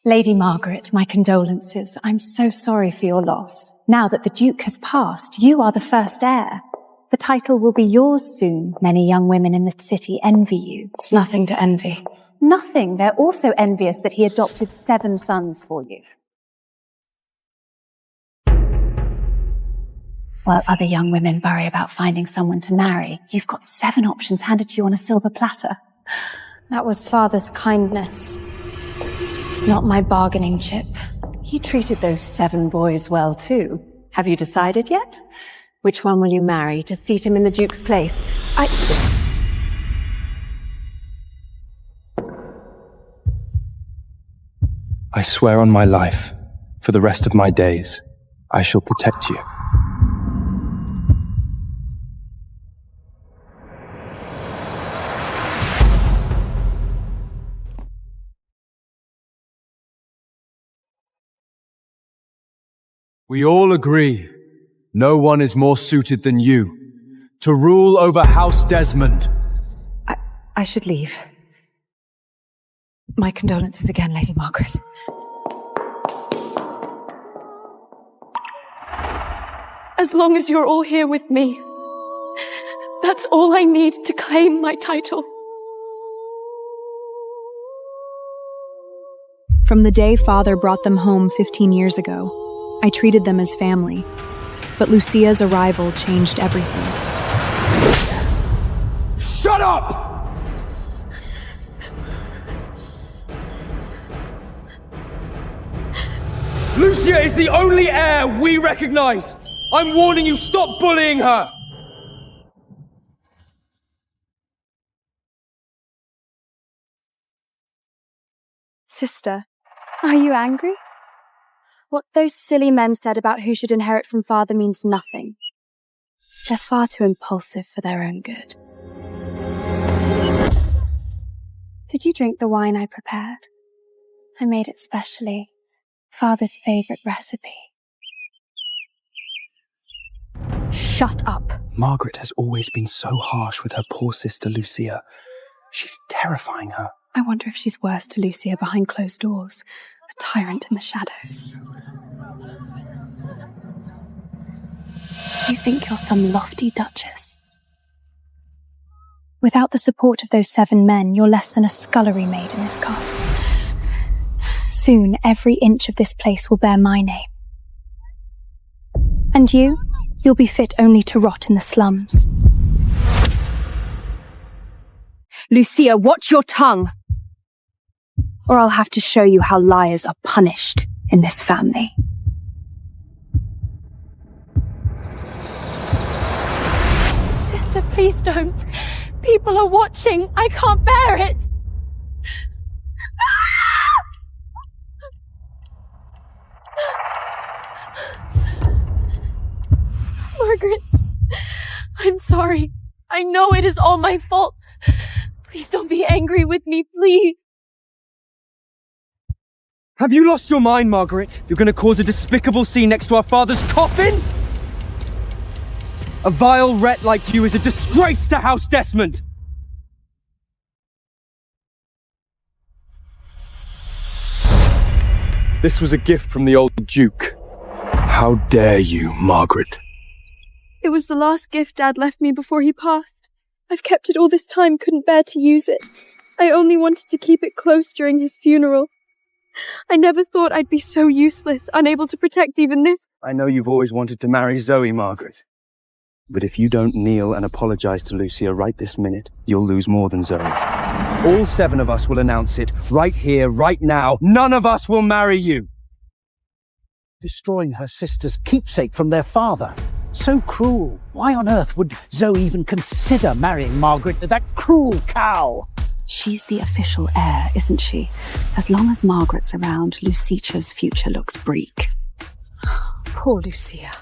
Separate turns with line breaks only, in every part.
Lady Margaret, my condolences. I'm so sorry for your loss. Now that the Duke has passed, you are the first heir. The title will be yours soon. Many young women in the city envy you.
It's nothing to envy.
Nothing. They're also envious that he adopted 7 sons for you. While other young women worry about finding someone to marry, you've got 7 options handed to you on a silver platter.
That was Father's kindness, not my bargaining chip.
He treated those 7 boys well too. Have you decided yet? Which one will you marry to seat him in the Duke's place?
I swear on my life, for the rest of my days, I shall protect you.
We all agree, no one is more suited than you to rule over House Desmond.
I should leave. My condolences again, Lady Margaret.
As long as you're all here with me, that's all I need to claim my title.
From the day Father brought them home 15 years ago, I treated them as family, but Lucia's arrival changed everything.
Shut up! Lucia is the only heir we recognize! I'm warning you, stop bullying her!
Sister, are you angry? What those silly men said about who should inherit from Father means nothing. They're far too impulsive for their own good. Did you drink the wine I prepared? I made it specially. Father's favorite recipe. Shut up.
Margaret has always been so harsh with her poor sister Lucia. She's terrifying her.
I wonder if she's worse to Lucia behind closed doors. A tyrant in the shadows. You think you're some lofty duchess? Without the support of those 7 men, you're less than a scullery maid in this castle. Soon, every inch of this place will bear my name. And you'll be fit only to rot in the slums.
Lucia, watch your tongue! Or I'll have to show you how liars are punished in this family. Sister, please don't. People are watching. I can't bear it. Margaret, I'm sorry. I know it is all my fault. Please don't be angry with me, please.
Have you lost your mind, Margaret? You're going to cause a despicable scene next to our father's coffin? A vile wretch like you is a disgrace to House Desmond! This was a gift from the old Duke. How dare you, Margaret?
It was the last gift Dad left me before he passed. I've kept it all this time, couldn't bear to use it. I only wanted to keep it close during his funeral. I never thought I'd be so useless, unable to protect even this.
I know you've always wanted to marry Zoe, Margaret. But if you don't kneel and apologize to Lucia right this minute, you'll lose more than Zoe. All 7 of us will announce it, right here, right now. None of us will marry you!
Destroying her sister's keepsake from their father. So cruel. Why on earth would Zoe even consider marrying Margaret to that cruel cow?
She's the official heir, isn't she? As long as Margaret's around, Lucicia's future looks bleak. Poor Lucia.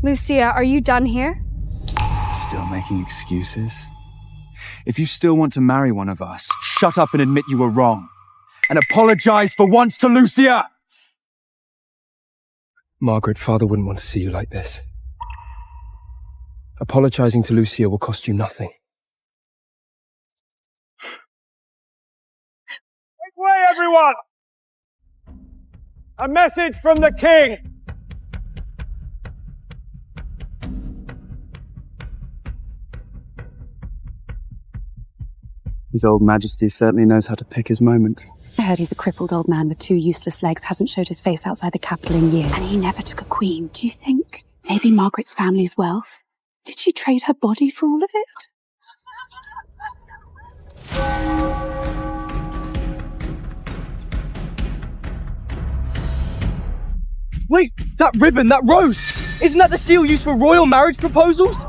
Lucia, are you done here?
Still making excuses? If you still want to marry one of us, shut up and admit you were wrong. And apologize for once to Lucia!
Margaret, Father wouldn't want to see you like this. Apologizing to Lucia will cost you nothing.
Make way, everyone! A message from the king! His old majesty certainly knows how to pick his moment.
I heard he's a crippled old man with 2 useless legs, hasn't showed his face outside the capital in years. And he never took a queen. Do you think maybe Margaret's family's wealth? Did she trade her body for all of it?
Wait, that ribbon, that rose! Isn't that the seal used for royal marriage proposals?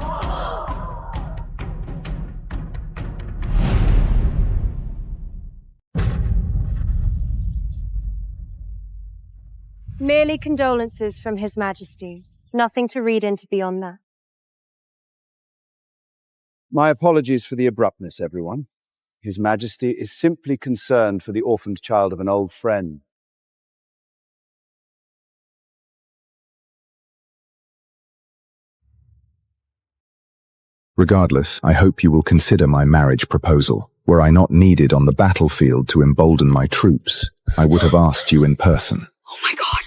Merely condolences from His Majesty. Nothing to read into beyond that.
My apologies for the abruptness, everyone. His Majesty is simply concerned for the orphaned child of an old friend.
Regardless, I hope you will consider my marriage proposal. Were I not needed on the battlefield to embolden my troops, I would have asked you in person.
Oh my god!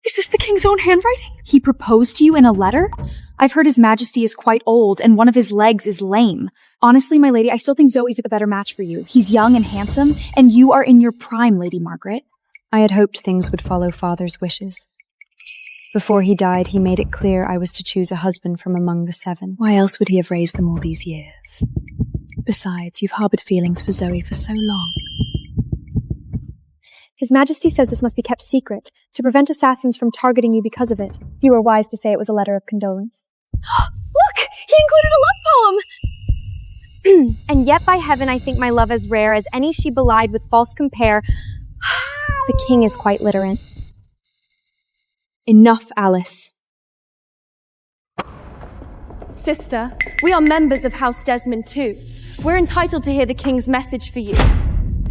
Is this the king's own handwriting? He proposed to you in a letter? I've heard His Majesty is quite old and one of his legs is lame. Honestly, my lady, I still think Zoe's a better match for you. He's young and handsome, and you are in your prime, Lady Margaret.
I had hoped things would follow Father's wishes. Before he died, he made it clear I was to choose a husband from among the 7. Why else would he have raised them all these years? Besides, you've harbored feelings for Zoe for so long.
His Majesty says this must be kept secret, to prevent assassins from targeting you because of it. You were wise to say it was a letter of condolence.
Look! He included a love poem! And yet by heaven I think my love as rare as any she belied with false compare. The king is quite literate.
Enough, Alice. Sister, we are members of House Desmond too. We're entitled to hear the king's message for you.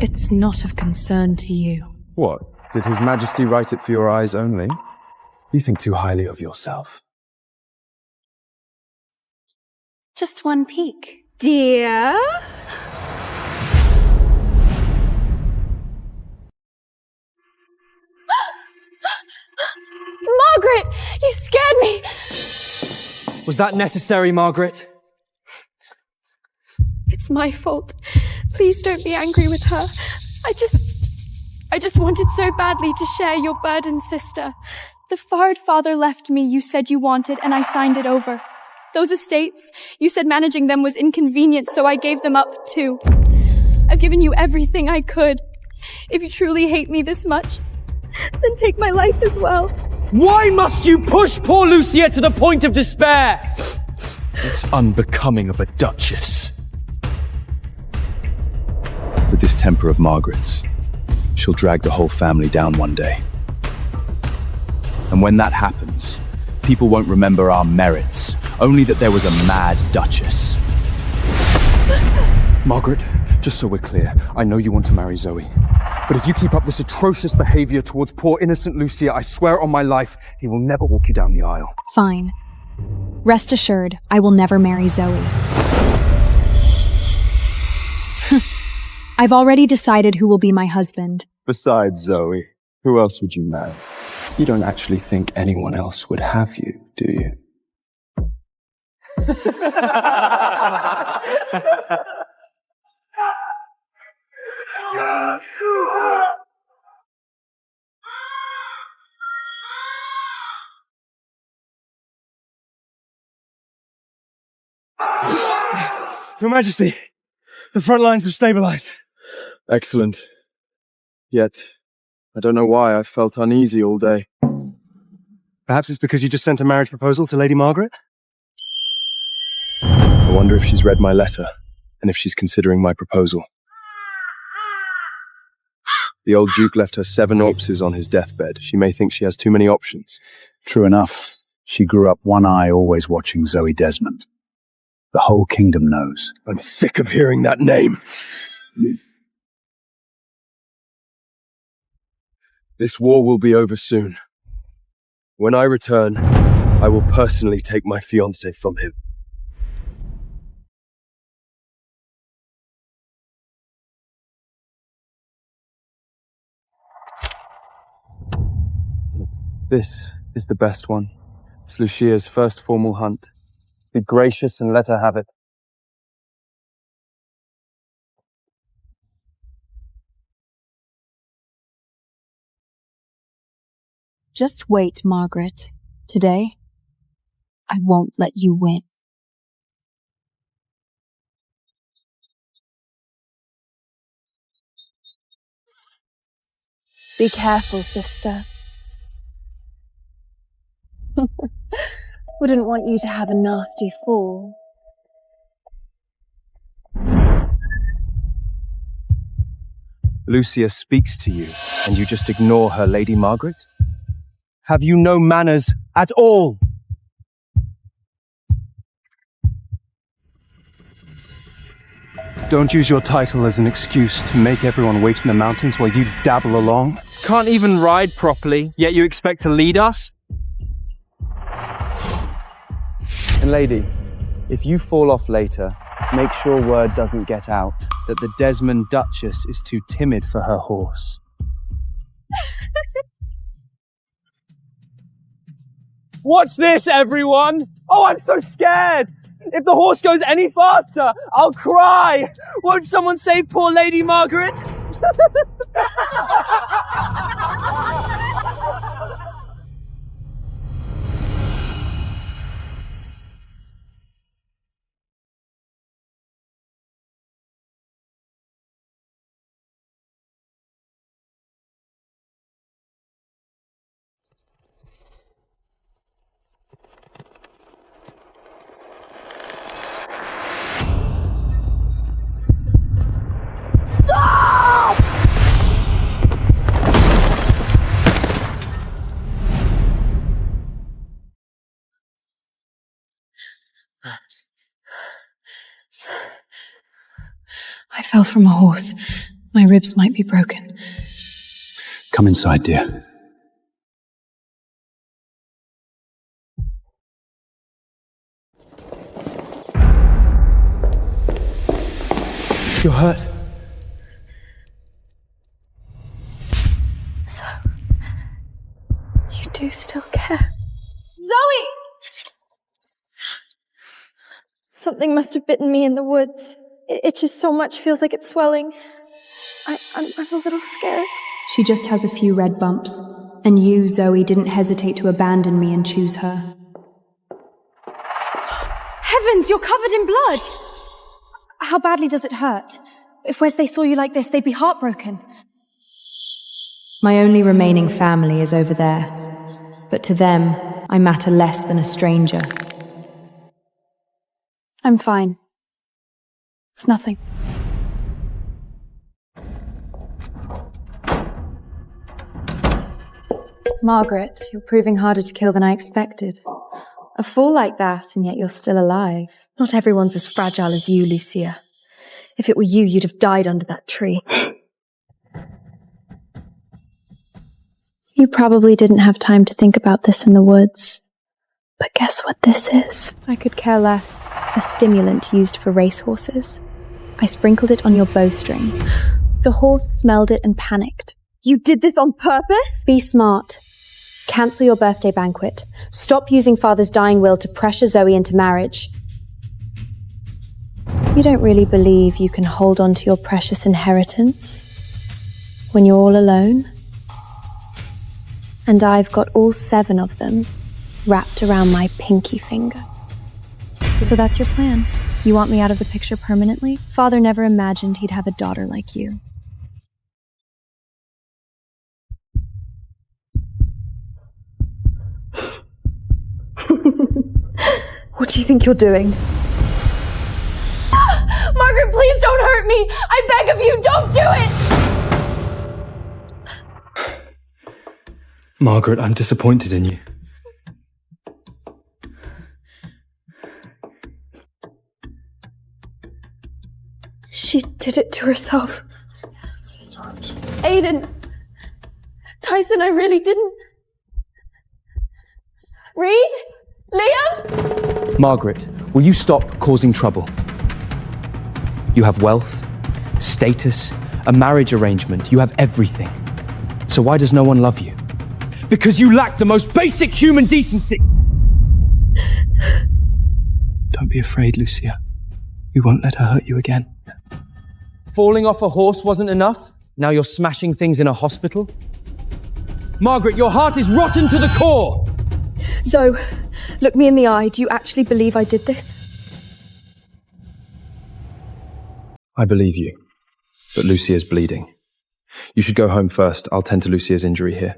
It's not of concern to you.
What? Did His Majesty write it for your eyes only? You think too highly of yourself.
Just one peek.
Dear? Margaret! You scared me!
Was that necessary, Margaret?
It's my fault. Please don't be angry with her. I just wanted so badly to share your burden, sister. The Fard father left me you said you wanted, and I signed it over. Those estates, you said managing them was inconvenient, so I gave them up too. I've given you everything I could. If you truly hate me this much, then take my life as well.
Why must you push poor Lucia to the point of despair? It's unbecoming of a duchess.
With this temper of Margaret's, she'll drag the whole family down one day. And when that happens, people won't remember our merits, only that there was a mad duchess.
Margaret, just so we're clear, I know you want to marry Zoe. But if you keep up this atrocious behavior towards poor innocent Lucia, I swear on my life, he will never walk you down the aisle.
Fine. Rest assured, I will never marry Zoe. I've already decided who will be my husband.
Besides Zoe, who else would you marry? You don't actually think anyone else would have you, do you?
Your Majesty, the front lines have stabilized.
Excellent. Yet, I don't know why I've felt uneasy all day.
Perhaps it's because you just sent a marriage proposal to Lady Margaret?
I wonder if she's read my letter, and if she's considering my proposal. The old Duke left her 7 corpses on his deathbed. She may think she has too many options.
True enough. She grew up one eye always watching Zoe Desmond. The whole kingdom knows.
I'm sick of hearing that name. This war will be over soon. When I return, I will personally take my fiancé from him.
This is the best one. It's Lucia's first formal hunt. Be gracious and let her have it.
Just wait, Margaret. Today, I won't let you win. Be careful, sister. Wouldn't want you to have a nasty fall.
Lucia speaks to you, and you just ignore her, Lady Margaret? Have you no manners at all? Don't use your title as an excuse to make everyone wait in the mountains while you dabble along.
Can't even ride properly, yet you expect to lead us?
And lady, if you fall off later, make sure word doesn't get out that the Desmond Duchess is too timid for her horse.
Watch this, everyone! Oh, I'm so scared! If the horse goes any faster, I'll cry! Won't someone save poor Lady Margaret?
Stop!
I fell from a horse. My ribs might be broken.
Come inside, dear.
You're hurt?
So, you do still care? Zoe! Something must have bitten me in the woods. It itches so much, feels like it's swelling. I'm a little scared.
She just has a few red bumps. And you, Zoe, didn't hesitate to abandon me and choose her.
Heavens, you're covered in blood!
How badly does it hurt? If Wesley saw you like this, they'd be heartbroken. My only remaining family is over there. But to them, I matter less than a stranger.
I'm fine. It's nothing. Margaret, you're proving harder to kill than I expected. A fall like that, and yet you're still alive. Not everyone's as fragile as you, Lucia. If it were you, you'd have died under that tree. You probably didn't have time to think about this in the woods. But guess what this is? I could care less. A stimulant used for racehorses. I sprinkled it on your bowstring. The horse smelled it and panicked.
You did this on purpose?
Be smart. Cancel your birthday banquet. Stop using Father's dying will to pressure Zoe into marriage. You don't really believe you can hold on to your precious inheritance when you're all alone? And I've got all 7 of them wrapped around my pinky finger. So that's your plan? You want me out of the picture permanently? Father never imagined he'd have a daughter like you.
What do you think you're doing? Margaret, please don't hurt me! I beg of you, don't do it!
Margaret, I'm disappointed in you.
She did it to herself. Aiden. Tyson, I really didn't. Reed? Liam?
Margaret, will you stop causing trouble? You have wealth, status, a marriage arrangement. You have everything. So why does no one love you? Because you lack the most basic human decency!
Don't be afraid, Lucia. We won't let her hurt you again.
Falling off a horse wasn't enough? Now you're smashing things in a hospital? Margaret, your heart is rotten to the core!
Zoe, look me in the eye. Do you actually believe I did this?
I believe you, but Lucia's bleeding. You should go home first. I'll tend to Lucia's injury here.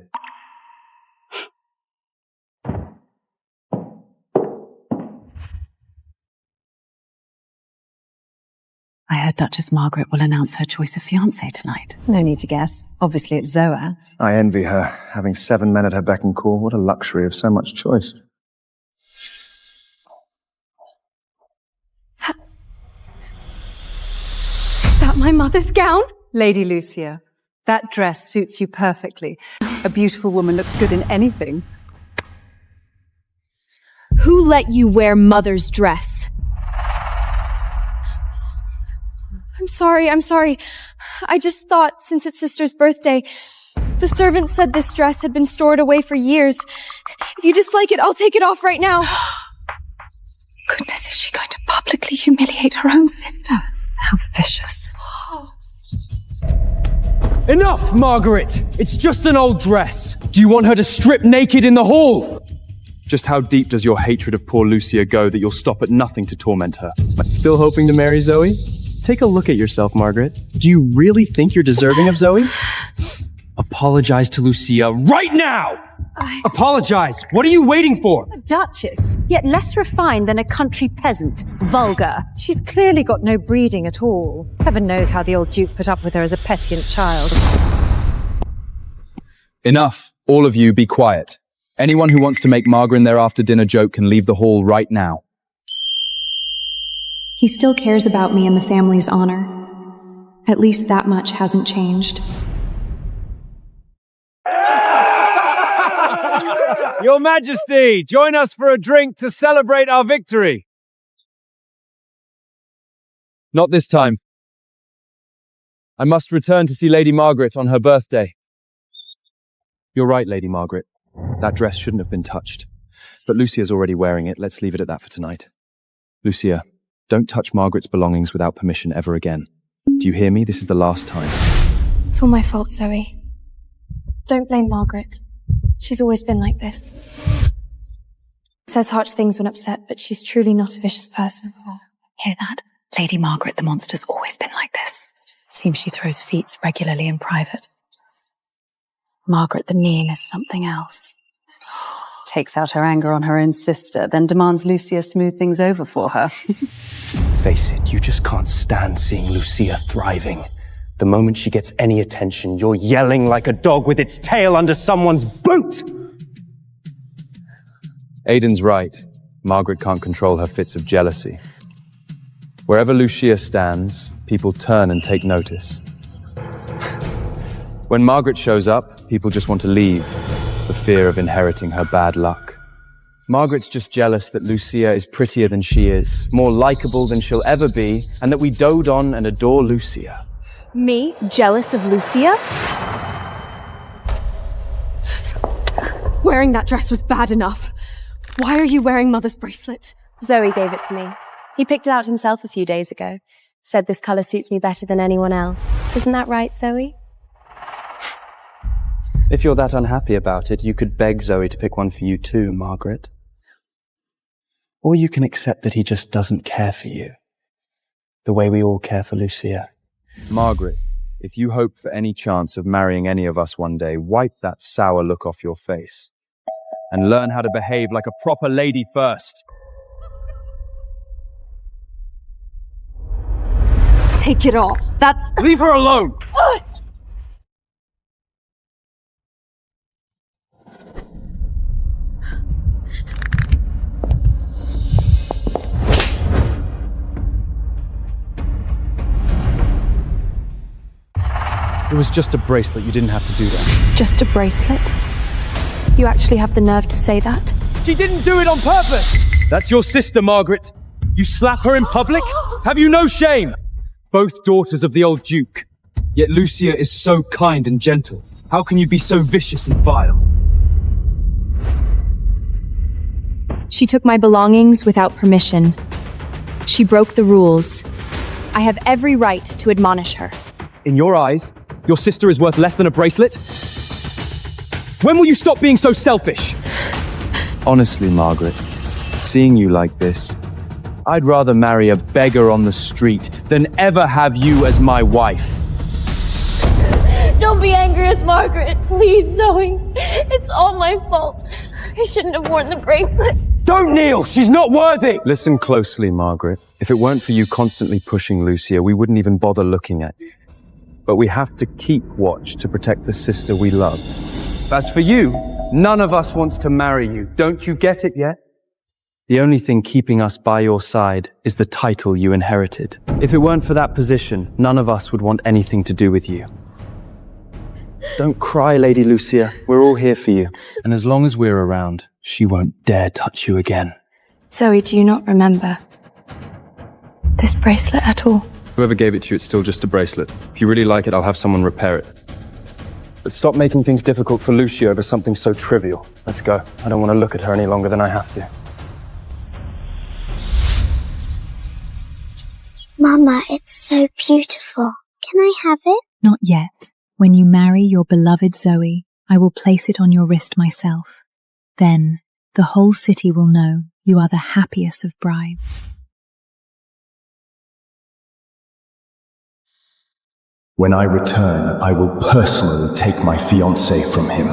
I heard Duchess Margaret will announce her choice of fiancé tonight.
No need to guess. Obviously it's Zoa.
I envy her, having 7 men at her beck and call. What a luxury of so much choice.
Is that my mother's gown?
Lady Lucia, that dress suits you perfectly. A beautiful woman looks good in anything.
Who let you wear mother's dress?
I'm sorry. I just thought, since it's sister's birthday, the servant said this dress had been stored away for years. If you dislike it, I'll take it off right now.
Goodness, is she going to publicly humiliate her own sister? How vicious.
Enough, Margaret! It's just an old dress. Do you want her to strip naked in the hall?
Just how deep does your hatred of poor Lucia go that you'll stop at nothing to torment her? Still hoping to marry Zoe? Take a look at yourself, Margaret. Do you really think you're deserving of Zoe?
Apologize to Lucia right now! Apologize! What are you waiting for?
A duchess, yet less refined than a country peasant. Vulgar. She's clearly got no breeding at all. Heaven knows how the old Duke put up with her as a petulant child.
Enough. All of you, be quiet. Anyone who wants to make Margaret their after-dinner joke can leave the hall right now.
He still cares about me and the family's honor. At least that much hasn't changed.
Your Majesty, join us for a drink to celebrate our victory.
Not this time. I must return to see Lady Margaret on her birthday. You're right, Lady Margaret. That dress shouldn't have been touched. But Lucia's already wearing it. Let's leave it at that for tonight. Lucia, don't touch Margaret's belongings without permission ever again. Do you hear me? This is the last time.
It's all my fault, Zoe. Don't blame Margaret. She's always been like this. Says harsh things when upset, but she's truly not a vicious person.
Hear that? Lady Margaret the monster's always been like this. Seems she throws feats regularly in private. Margaret the mean is something else. Takes out her anger on her own sister, then demands Lucia smooth things over for her.
Face it, you just can't stand seeing Lucia thriving. The moment she gets any attention, you're yelling like a dog with its tail under someone's boot!
Aiden's right. Margaret can't control her fits of jealousy. Wherever Lucia stands, people turn and take notice. When Margaret shows up, people just want to leave, for fear of inheriting her bad luck. Margaret's just jealous that Lucia is prettier than she is, more likable than she'll ever be, and that we dote on and adore Lucia.
Me? Jealous of Lucia?
Wearing that dress was bad enough. Why are you wearing Mother's bracelet?
Zoe gave it to me. He picked it out himself a few days ago. Said this color suits me better than anyone else. Isn't that right, Zoe?
If you're that unhappy about it, you could beg Zoe to pick one for you too, Margaret. Or you can accept that he just doesn't care for you. The way we all care for Lucia.
Margaret, if you hope for any chance of marrying any of us one day, wipe that sour look off your face. And learn how to behave like a proper lady first.
Take it off. That's...
Leave her alone!
It was just a bracelet. You didn't have to do that.
Just a bracelet? You actually have the nerve to say that?
She didn't do it on purpose!
That's your sister, Margaret. You slap her in public? Have you no shame? Both daughters of the old Duke. Yet Lucia is so kind and gentle. How can you be so vicious and vile?
She took my belongings without permission. She broke the rules. I have every right to admonish her.
In your eyes, your sister is worth less than a bracelet? When will you stop being so selfish?
Honestly, Margaret, seeing you like this, I'd rather marry a beggar on the street than ever have you as my wife.
Don't be angry with Margaret, please, Zoe. It's all my fault. I shouldn't have worn the bracelet.
Don't kneel! She's not worthy!
Listen closely, Margaret. If it weren't for you constantly pushing Lucia, we wouldn't even bother looking at you. But we have to keep watch to protect the sister we love.
As for you, none of us wants to marry you. Don't you get it yet?
The only thing keeping us by your side is the title you inherited. If it weren't for that position, none of us would want anything to do with you. Don't cry, Lady Lucia. We're all here for you. And as long as we're around, she won't dare touch you again.
Zoe, do you not remember this bracelet at all?
Whoever gave it to you, it's still just a bracelet. If you really like it, I'll have someone repair it. But stop making things difficult for Lucia over something so trivial. Let's go. I don't want to look at her any longer than I have to.
Mama, it's so beautiful. Can I have it?
Not yet. When you marry your beloved Zoe, I will place it on your wrist myself. Then, the whole city will know you are the happiest of brides.
When I return, I will personally take my fiancé from him.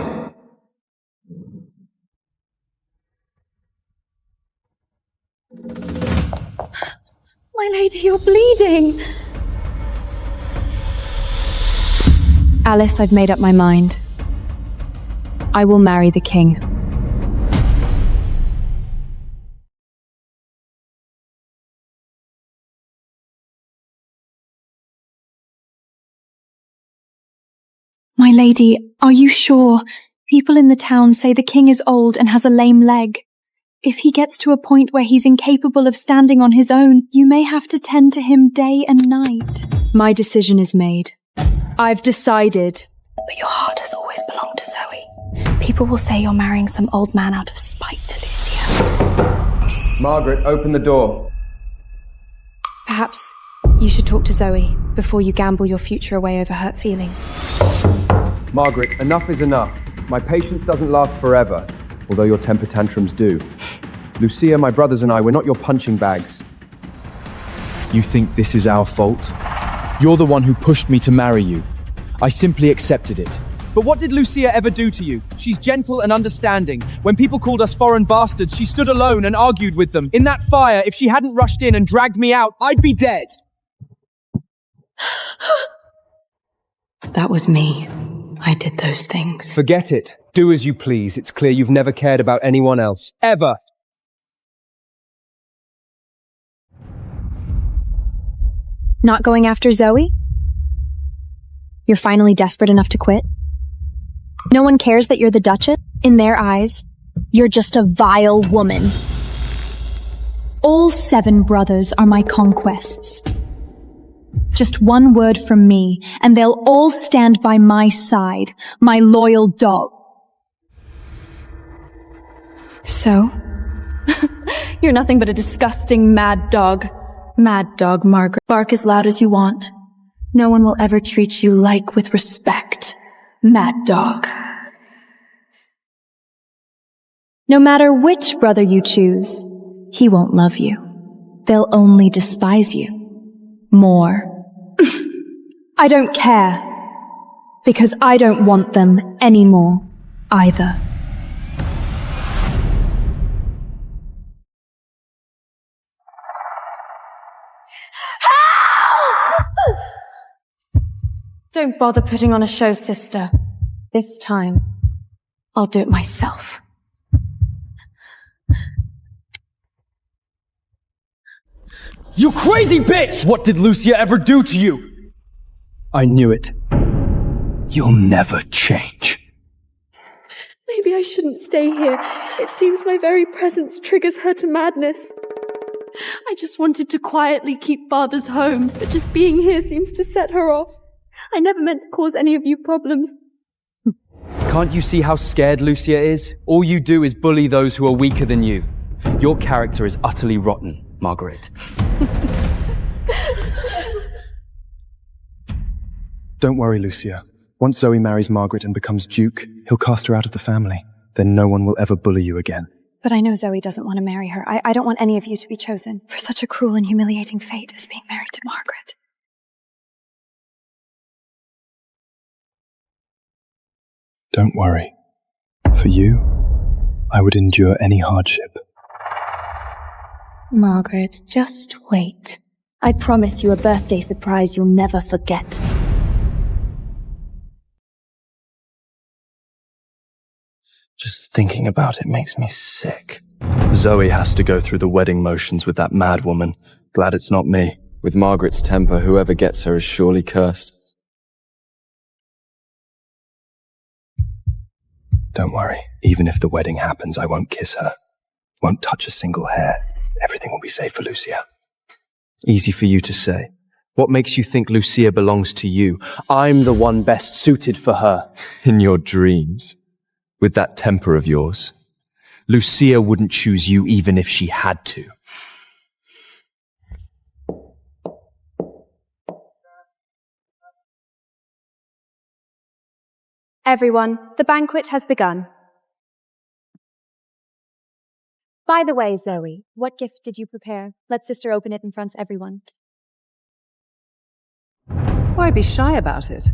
My lady, you're bleeding!
Alice, I've made up my mind. I will marry the king.
My lady, are you sure? People in the town say the king is old and has a lame leg. If he gets to a point where he's incapable of standing on his own, you may have to tend to him day and night.
My decision is made. I've decided.
But your heart has always belonged to Zoe. People will say you're marrying some old man out of spite to Lucia.
Margaret, open the door.
Perhaps you should talk to Zoe before you gamble your future away over hurt feelings.
Margaret, enough is enough. My patience doesn't last forever, although your temper tantrums do. Lucia, my brothers and I, we're not your punching bags.
You think this is our fault? You're the one who pushed me to marry you. I simply accepted it.
But what did Lucia ever do to you? She's gentle and understanding. When people called us foreign bastards, she stood alone and argued with them. In that fire, if she hadn't rushed in and dragged me out, I'd be dead.
That was me. I did those things.
Forget it. Do as you please. It's clear you've never cared about anyone else. Ever.
Not going after Zoe? You're finally desperate enough to quit? No one cares that you're the Duchess? In their eyes, you're just a vile woman.
All 7 brothers are my conquests. Just one word from me, and they'll all stand by my side, my loyal dog.
So? You're nothing but a disgusting mad dog. Mad dog, Margaret. Bark as loud as you want. No one will ever treat you like with respect. Mad dog.
No matter which brother you choose, he won't love you. They'll only despise you. More. I don't care. Because I don't want them anymore, either.
Don't bother putting on a show, sister. This time, I'll do it myself.
You crazy bitch! What did Lucia ever do to you?
I knew it. You'll never change.
Maybe I shouldn't stay here. It seems my very presence triggers her to madness. I just wanted to quietly keep Father's home, but just being here seems to set her off. I never meant to cause any of you problems.
Can't you see how scared Lucia is? All you do is bully those who are weaker than you.
Your character is utterly rotten, Margaret.
Don't worry, Lucia. Once Zoe marries Margaret and becomes Duke, he'll cast her out of the family. Then no one will ever bully you again.
But I know Zoe doesn't want to marry her. I don't want any of you to be chosen for such a cruel and humiliating fate as being married to Margaret.
Don't worry. For you, I would endure any hardship.
Margaret, just wait. I promise you a birthday surprise you'll never forget.
Just thinking about it makes me sick. Zoe has to go through the wedding motions with that mad woman. Glad it's not me.
With Margaret's temper, whoever gets her is surely cursed.
Don't worry. Even if the wedding happens, I won't kiss her. Won't touch a single hair. Everything will be safe for Lucia.
Easy for you to say. What makes you think Lucia belongs to you? I'm the one best suited for her. In your dreams. With that temper of yours. Lucia wouldn't choose you even if she had to.
Everyone, the banquet has begun. By the way, Zoe, what gift did you prepare? Let Sister open it in front of everyone.
Why be shy about it?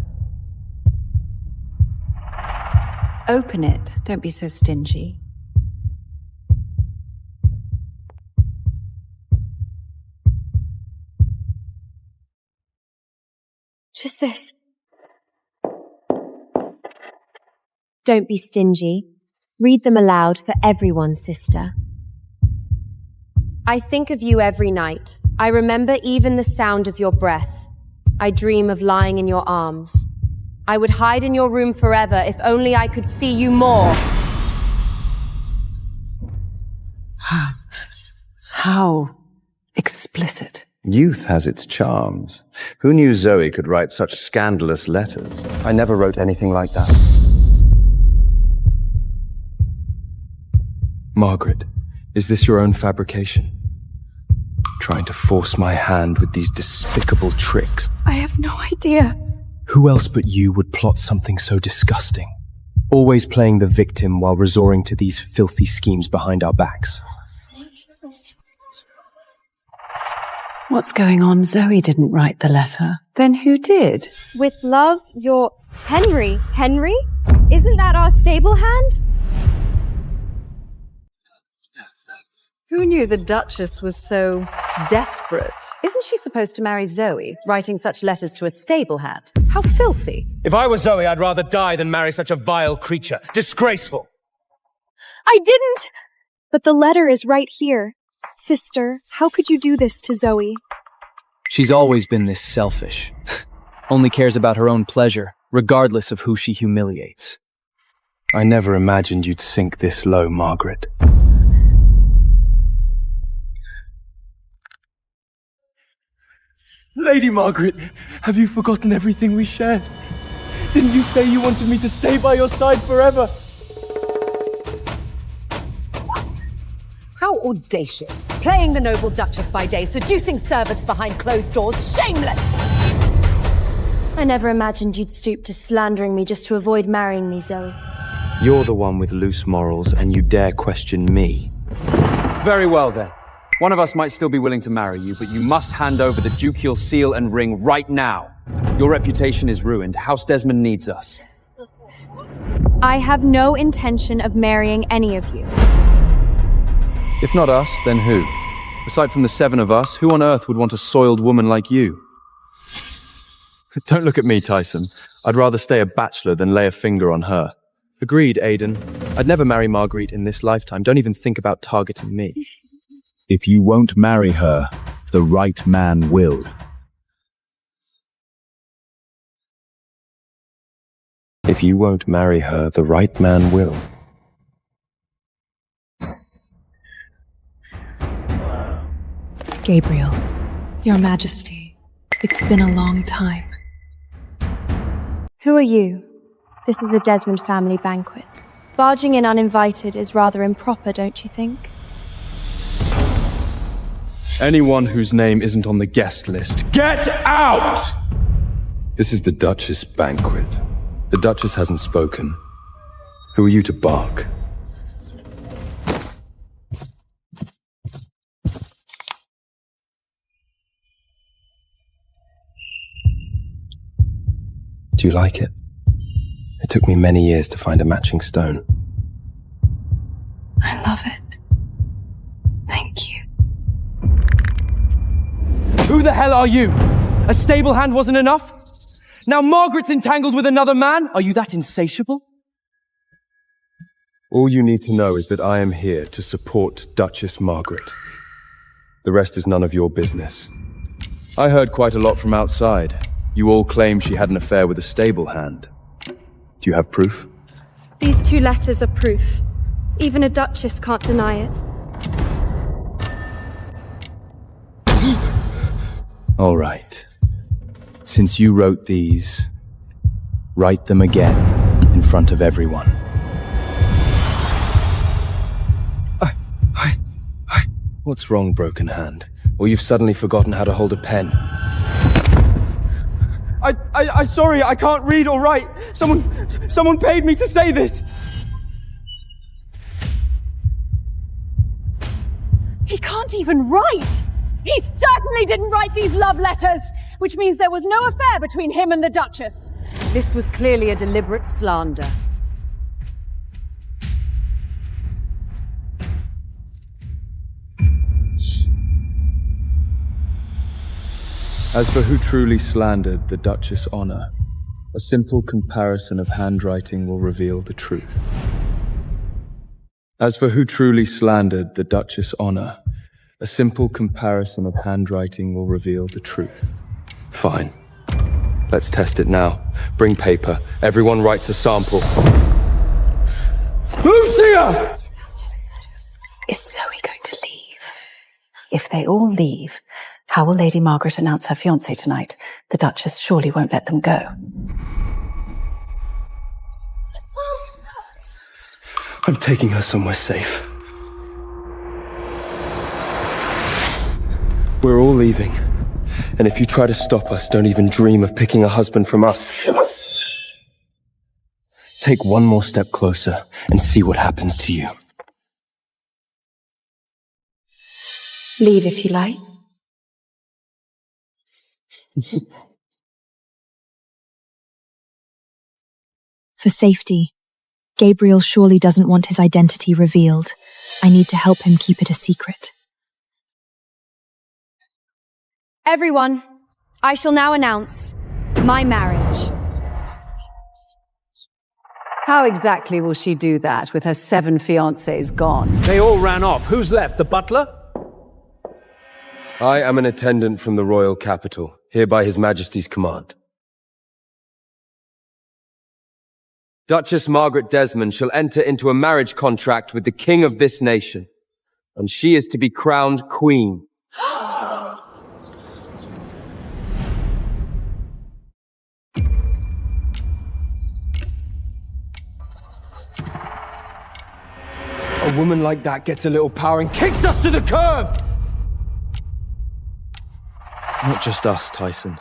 Open it. Don't be so stingy.
Just this. Don't be stingy. Read them aloud for everyone, sister. I think of you every night. I remember even the sound of your breath. I dream of lying in your arms. I would hide in your room forever if only I could see you more.
How explicit.
Youth has its charms. Who knew Zoe could write such scandalous letters?
I never wrote anything like that.
Margaret, is this your own fabrication? Trying to force my hand with these despicable tricks.
I have no idea.
Who else but you would plot something so disgusting? Always playing the victim while resorting to these filthy schemes behind our backs.
What's going on? Zoe didn't write the letter. Then who did?
With love, your Henry. Henry? Isn't that our stable hand?
Who knew the Duchess was so desperate? Isn't she supposed to marry Zoe, writing such letters to a stable hand? How filthy.
If I were Zoe, I'd rather die than marry such a vile creature. Disgraceful.
I didn't! But the letter is right here. Sister, how could you do this to Zoe?
She's always been this selfish. Only cares about her own pleasure, regardless of who she humiliates.
I never imagined you'd sink this low, Margaret.
Lady Margaret, have you forgotten everything we shared? Didn't you say you wanted me to stay by your side forever?
How audacious. Playing the noble Duchess by day, seducing servants behind closed doors. Shameless!
I never imagined you'd stoop to slandering me just to avoid marrying me, Zoe.
You're the one with loose morals, and you dare question me.
Very well, then. One of us might still be willing to marry you, but you must hand over the ducal seal and ring right now. Your reputation is ruined. House Desmond needs us.
I have no intention of marrying any of you.
If not us, then who? Aside from the 7 of us, who on earth would want a soiled woman like you? Don't look at me, Tyson. I'd rather stay a bachelor than lay a finger on her. Agreed, Aidan. I'd never marry Marguerite in this lifetime. Don't even think about targeting me.
If you won't marry her, the right man will.
If you won't marry her, the right man will.
Gabriel, Your Majesty, it's been a long time.
Who are you? This is a Desmond family banquet. Barging in uninvited is rather improper, don't you think?
Anyone whose name isn't on the guest list, get out!
This is the Duchess banquet. The Duchess hasn't spoken. Who are you to bark? Do you like it? It took me many years to find a matching stone.
I love it. Thank you.
Who the hell are you? A stable hand wasn't enough? Now Margaret's entangled with another man? Are you that insatiable?
All you need to know is that I am here to support Duchess Margaret. The rest is none of your business. I heard quite a lot from outside. You all claim she had an affair with a stable hand. Do you have proof?
These 2 letters are proof. Even a duchess can't deny it.
All right. Since you wrote these, write them again in front of everyone. What's wrong, broken hand? Or you've suddenly forgotten how to hold a pen?
I'm sorry, I can't read or write. Someone paid me to say this.
He can't even write! He certainly didn't write these love letters, which means there was no affair between him and the Duchess. This was clearly a deliberate slander.
As for who truly slandered the Duchess' honor, a simple comparison of handwriting will reveal the truth. As for who truly slandered the Duchess' honor, a simple comparison of handwriting will reveal the truth.
Fine. Let's test it now. Bring paper. Everyone writes a sample. Lucia!
Is Zoe going to leave? If they all leave, how will Lady Margaret announce her fiancé tonight? The Duchess surely won't let them go.
I'm taking her somewhere safe. We're all leaving. And if you try to stop us, don't even dream of picking a husband from us. Take one more step closer and see what happens to you.
Leave if you like.
For safety. Gabriel surely doesn't want his identity revealed. I need to help him keep it a secret.
Everyone, I shall now announce my marriage.
How exactly will she do that with her 7 fiancés gone?
They all ran off. Who's left? The butler?
I am an attendant from the royal capital, here by His Majesty's command. Duchess Margaret Desmond shall enter into a marriage contract with the king of this nation, and she is to be crowned queen. A woman like that gets a little power and kicks us to the curb!
Not just us, Tyson.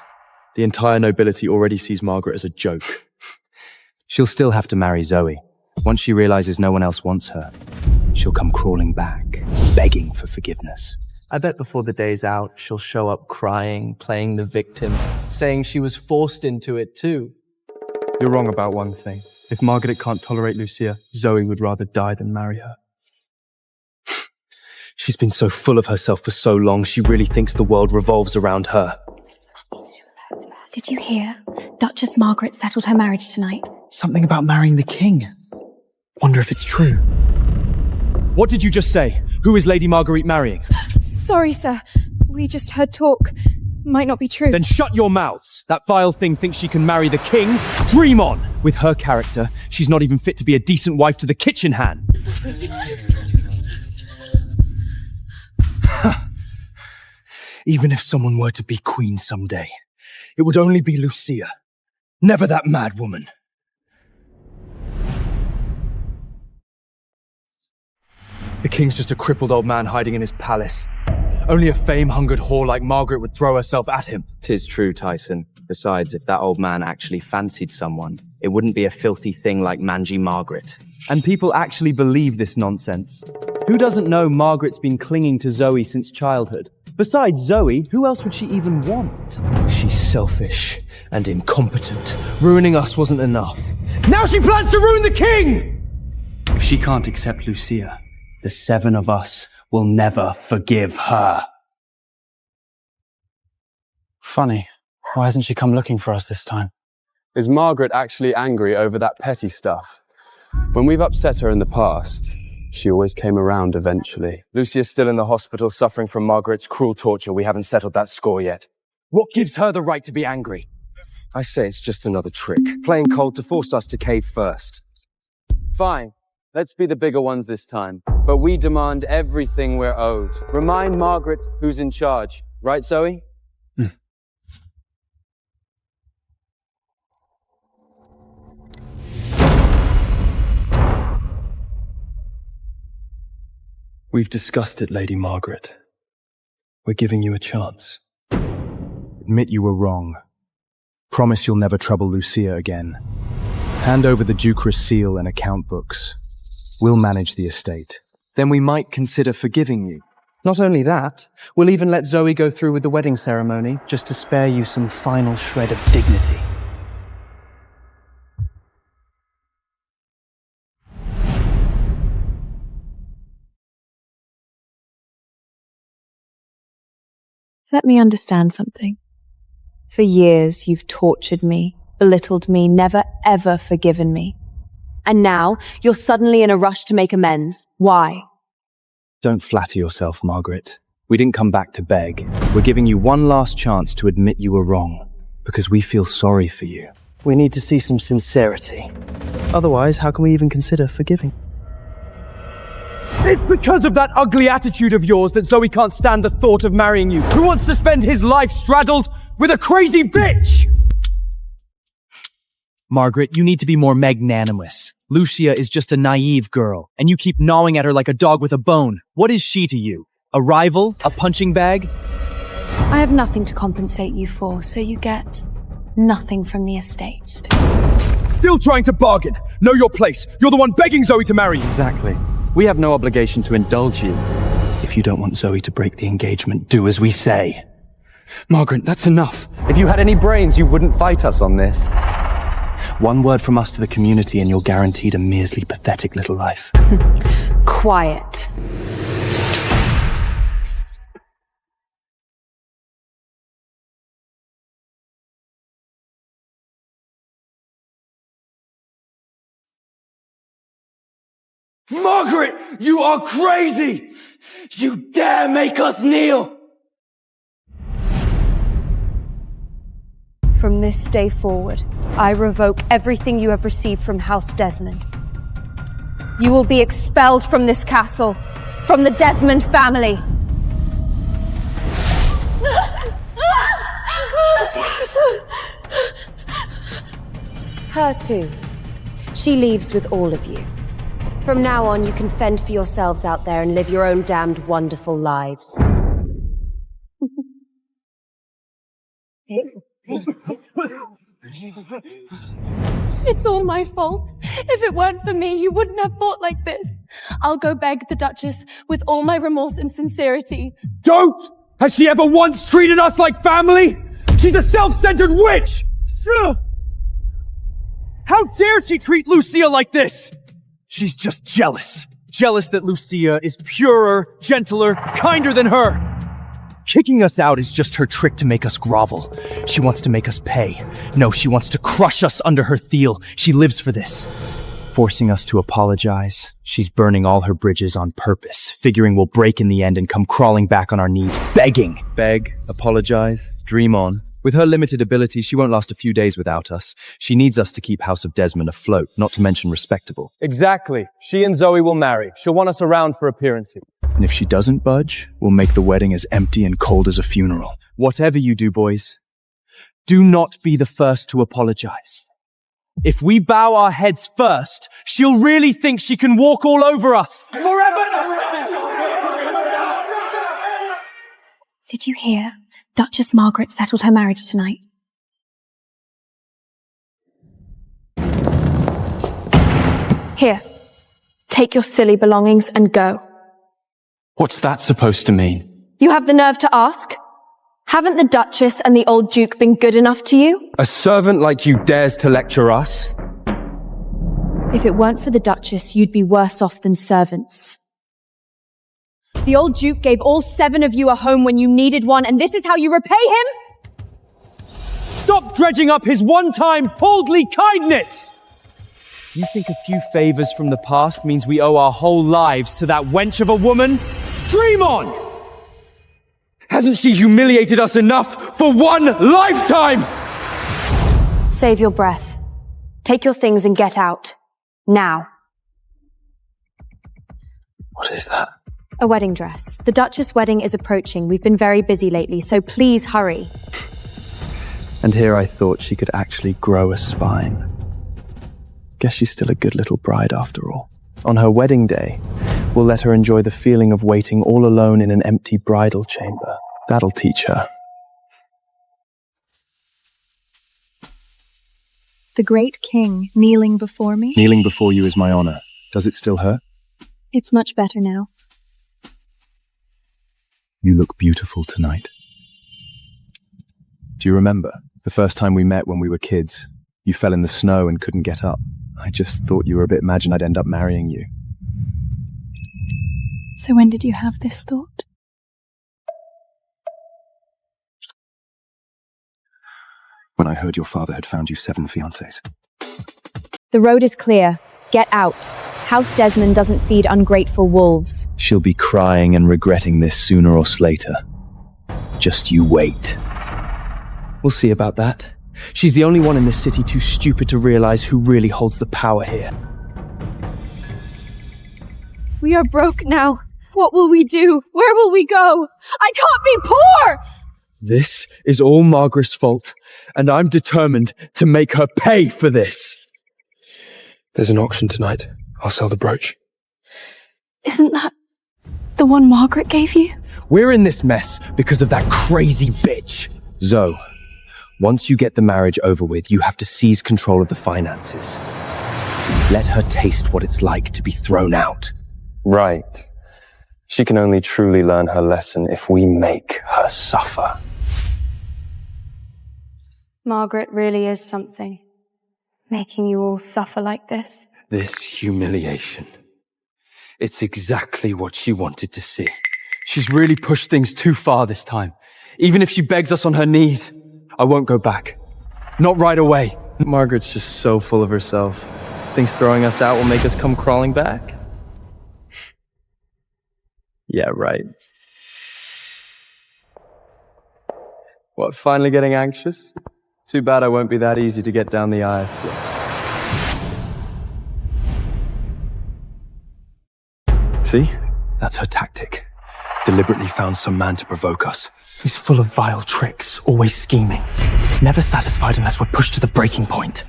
The entire nobility already sees Margaret as a joke.
She'll still have to marry Zoe. Once she realizes no one else wants her, she'll come crawling back, begging for forgiveness.
I bet before the day's out, she'll show up crying, playing the victim, saying she was forced into it too.
You're wrong about one thing. If Margaret can't tolerate Lucia, Zoe would rather die than marry her.
She's been so full of herself for so long, she really thinks the world revolves around her.
Did you hear? Duchess Margaret settled her marriage tonight.
Something about marrying the king.
Wonder if it's true. What did you just say? Who is Lady Marguerite marrying?
Sorry, sir. We just heard talk. Might not be true.
Then shut your mouths. That vile thing thinks she can marry the king? Dream on! With her character, she's not even fit to be a decent wife to the kitchen hand.
Even if someone were to be queen someday, it would only be Lucia. Never that mad woman.
The king's just a crippled old man hiding in his palace. Only a fame-hungered whore like Margaret would throw herself at him.
'Tis true, Tyson. Besides, if that old man actually fancied someone, it wouldn't be a filthy thing like Mangy Margaret. And people actually believe this nonsense. Who doesn't know Margaret's been clinging to Zoe since childhood? Besides Zoe, who else would she even want?
She's selfish and incompetent. Ruining us wasn't enough. Now she plans to ruin the king!
If she can't accept Lucia, the 7 of us will never forgive her.
Funny. Why hasn't she come looking for us this time?
Is Margaret actually angry over that petty stuff? When we've upset her in the past, she always came around eventually. Lucia's still in the hospital suffering from Margaret's cruel torture. We haven't settled that score yet.
What gives her the right to be angry?
I say it's just another trick, playing cold to force us to cave first. Fine, let's be the bigger ones this time. But we demand everything we're owed. Remind Margaret who's in charge. Right, Zoe?
We've discussed it, Lady Margaret. We're giving you a chance. Admit you were wrong. Promise you'll never trouble Lucia again. Hand over the Duker's seal and account books. We'll manage the estate.
Then we might consider forgiving you.
Not only that, we'll even let Zoe go through with the wedding ceremony, just to spare you some final shred of dignity.
Let me understand something. For years, you've tortured me, belittled me, never ever forgiven me. And now, you're suddenly in a rush to make amends. Why?
Don't flatter yourself, Margaret. We didn't come back to beg. We're giving you one last chance to admit you were wrong, because we feel sorry for you.
We need to see some sincerity. Otherwise, how can we even consider forgiving?
It's because of that ugly attitude of yours that Zoe can't stand the thought of marrying you. Who wants to spend his life straddled with a crazy bitch?
Margaret, you need to be more magnanimous. Lucia is just a naive girl, and you keep gnawing at her like a dog with a bone. What is she to you? A rival? A punching bag?
I have nothing to compensate you for, so you get nothing from the estate.
Still trying to bargain. Know your place. You're the one begging Zoe to marry you.
Exactly. We have no obligation to indulge you.
If you don't want Zoe to break the engagement, do as we say. Margaret, that's enough.
If you had any brains, you wouldn't fight us on this. One word from us to the community and you're guaranteed a measly, pathetic little life.
Quiet.
Margaret, you are crazy! You dare make us kneel!
From this day forward, I revoke everything you have received from House Desmond. You will be expelled from this castle, from the Desmond family. Her too. She leaves with all of you. From now on, you can fend for yourselves out there and live your own damned wonderful lives.
It's all my fault. If it weren't for me, you wouldn't have fought like this. I'll go beg the Duchess with all my remorse and sincerity.
Don't! Has she ever once treated us like family? She's a self-centered witch! How dare she treat Lucia like this? She's just jealous. Jealous that Lucia is purer, gentler, kinder than her. Kicking us out is just her trick to make us grovel. She wants to make us pay. No, she wants to crush us under her heel. She lives for this.
Forcing us to apologize. She's burning all her bridges on purpose, figuring we'll break in the end and come crawling back on our knees, begging.
Beg, apologize, dream on.
With her limited ability, she won't last a few days without us. She needs us to keep House of Desmond afloat, not to mention respectable.
Exactly. She and Zoe will marry. She'll want us around for appearances.
And if she doesn't budge, we'll make the wedding as empty and cold as a funeral.
Whatever you do, boys, do not be the first to apologize. If we bow our heads first, she'll really think she can walk all over us.
Forever!
Did you hear? Duchess Margaret settled her marriage tonight.
Here. Take your silly belongings and go.
What's that supposed to mean?
You have the nerve to ask? Haven't the Duchess and the old Duke been good enough to you?
A servant like you dares to lecture us?
If it weren't for the Duchess, you'd be worse off than servants.
The old Duke gave all 7 of you a home when you needed one, and this is how you repay him?
Stop dredging up his one-time paltry kindness! You think a few favors from the past means we owe our whole lives to that wench of a woman? Dream on!
Hasn't she humiliated us enough for one lifetime?
Save your breath. Take your things and get out. Now.
What is that?
A wedding dress. The Duchess' wedding is approaching. We've been very busy lately, so please hurry.
And here I thought she could actually grow a spine. Guess she's still a good little bride after all. On her wedding day, we'll let her enjoy the feeling of waiting all alone in an empty bridal chamber. That'll teach her.
The great king kneeling before me?
Kneeling before you is my honor. Does it still hurt?
It's much better now.
You look beautiful tonight. Do you remember the first time we met when we were kids? You fell in the snow and couldn't get up. I just thought you were a bit imagined I'd end up marrying you.
So when did you have this thought?
When I heard your father had found you 7 fiancés.
The road is clear. Get out. House Desmond doesn't feed ungrateful wolves.
She'll be crying and regretting this sooner or later. Just you wait.
We'll see about that. She's the only one in this city too stupid to realize who really holds the power here.
We are broke now. What will we do? Where will we go? I can't be poor!
This is all Margaret's fault, and I'm determined to make her pay for this. There's an auction tonight. I'll sell the brooch.
Isn't that the one Margaret gave you?
We're in this mess because of that crazy bitch.
Zoe, once you get the marriage over with, you have to seize control of the finances. Let her taste what it's like to be thrown out.
Right. She can only truly learn her lesson if we make her suffer.
Margaret really is something. Making you all suffer like this.
This humiliation. It's exactly what she wanted to see. She's really pushed things too far this time. Even if she begs us on her knees, I won't go back. Not right away.
Margaret's just so full of herself. Thinks throwing us out will make us come crawling back? Yeah, right. What, finally getting anxious? Too bad I won't be that easy to get down the ice.
See? That's her tactic. Deliberately found some man to provoke us.
He's full of vile tricks, always scheming. Never satisfied unless we're pushed to the breaking point.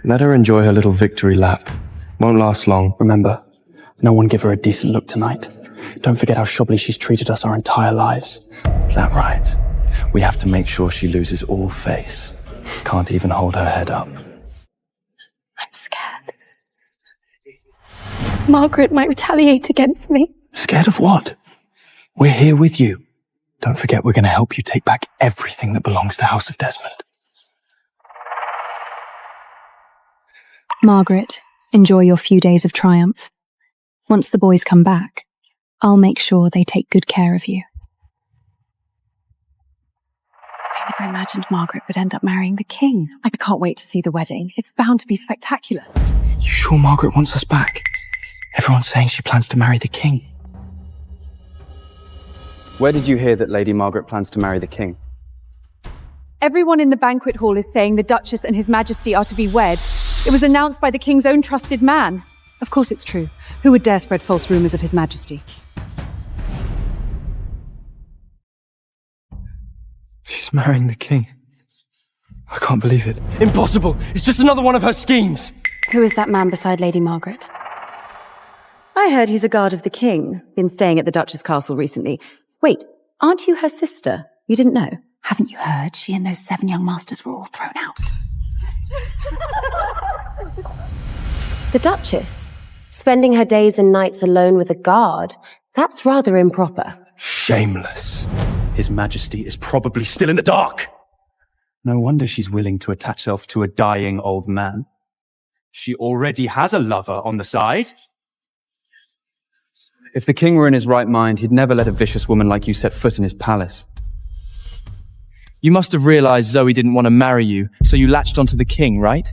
Let her enjoy her little victory lap. Won't last long.
Remember, no one give her a decent look tonight. Don't forget how shobbly she's treated us our entire lives.
That right. We have to make sure she loses all face. Can't even hold her head up.
I'm scared. Margaret might retaliate against me.
Scared of what? We're here with you. Don't forget we're going to help you take back everything that belongs to House of Desmond.
Margaret, enjoy your few days of triumph. Once the boys come back, I'll make sure they take good care of you.
I never imagined Margaret would end up marrying the king. I can't wait to see the wedding. It's bound to be spectacular.
You sure Margaret wants us back? Everyone's saying she plans to marry the king.
Where did you hear that Lady Margaret plans to marry the king?
Everyone in the banquet hall is saying the Duchess and His Majesty are to be wed. It was announced by the king's own trusted man.
Of course it's true. Who would dare spread false rumors of His Majesty?
She's marrying the king. I can't believe it. Impossible! It's just another one of her schemes!
Who is that man beside Lady Margaret? I heard he's a guard of the king. Been staying at the Duchess' castle recently. Wait, Aren't you her sister? You didn't know?
Haven't you heard? She and those 7 young masters were all thrown out.
The Duchess?
Spending her days and nights alone with a guard, that's rather improper.
Shameless. His Majesty is probably still in the dark. No wonder she's willing to attach herself to a dying old man. She already has a lover on the side.
If the king were in his right mind, he'd never let a vicious woman like you set foot in his palace. You must have realized Zoe didn't want to marry you, so you latched onto the king, right?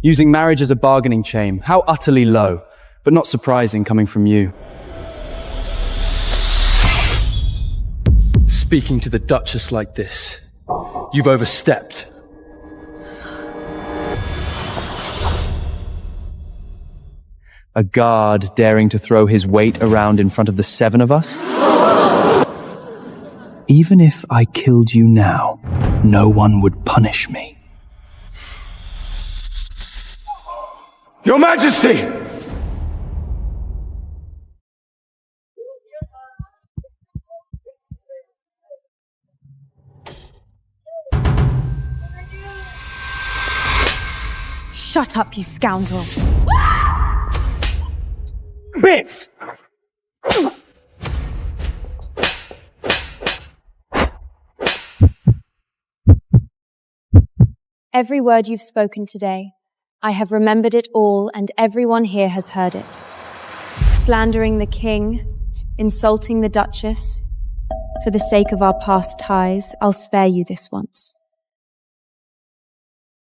Using marriage as a bargaining chain. How utterly low, but not surprising coming from you. Speaking to the Duchess like this, you've overstepped. A guard daring to throw his weight around in front of the 7 of us? Even if I killed you now, no one would punish me.
Your Majesty!
Shut up, you scoundrel.
Bits!
Every word you've spoken today, I have remembered it all, and everyone here has heard it. Slandering the king, insulting the Duchess. For the sake of our past ties, I'll spare you this once.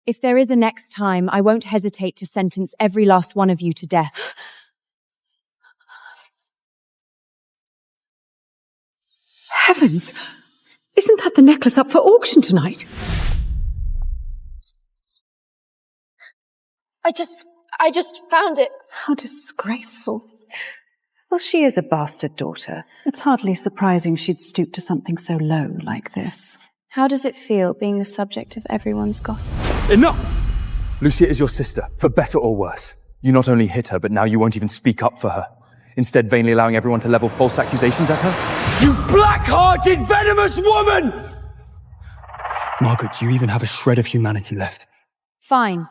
If there is a next time, I won't hesitate to sentence every last one of you to death.
Heavens! Isn't that the necklace up for auction tonight?
I just found it.
How disgraceful.
Well, she is a bastard daughter.
It's hardly surprising she'd stoop to something so low like this.
How does it feel being the subject of everyone's gossip?
Enough! Lucia is your sister, for better or worse. You not only hit her, but now you won't even speak up for her. Instead, vainly allowing everyone to level false accusations at her.
You black-hearted, venomous woman!
Margaret, do you even have a shred of humanity left?
Fine.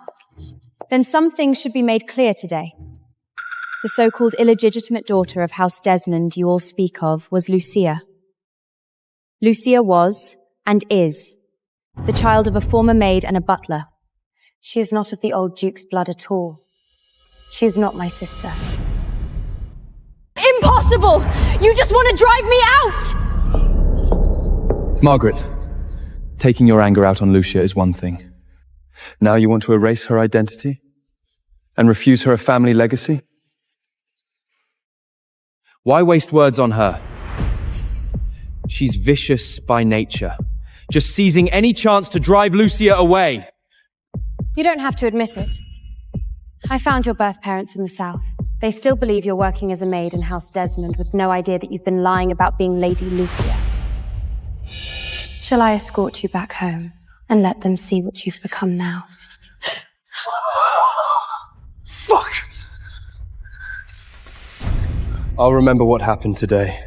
Then some things should be made clear today. The so-called illegitimate daughter of House Desmond you all speak of was Lucia. Lucia was, and is, the child of a former maid and a butler.
She is not of the old Duke's blood at all. She is not my sister.
Impossible! You just want to drive me out!
Margaret, taking your anger out on Lucia is one thing. Now you want to erase her identity? And refuse her a family legacy? Why waste words on her? She's vicious by nature, just seizing any chance to drive Lucia away.
You don't have to admit it. I found your birth parents in the south.
They still believe you're working as a maid in House Desmond with no idea that you've been lying about being Lady Lucia.
Shall I escort you back home and let them see what you've become now?
Fuck!
I'll remember what happened today.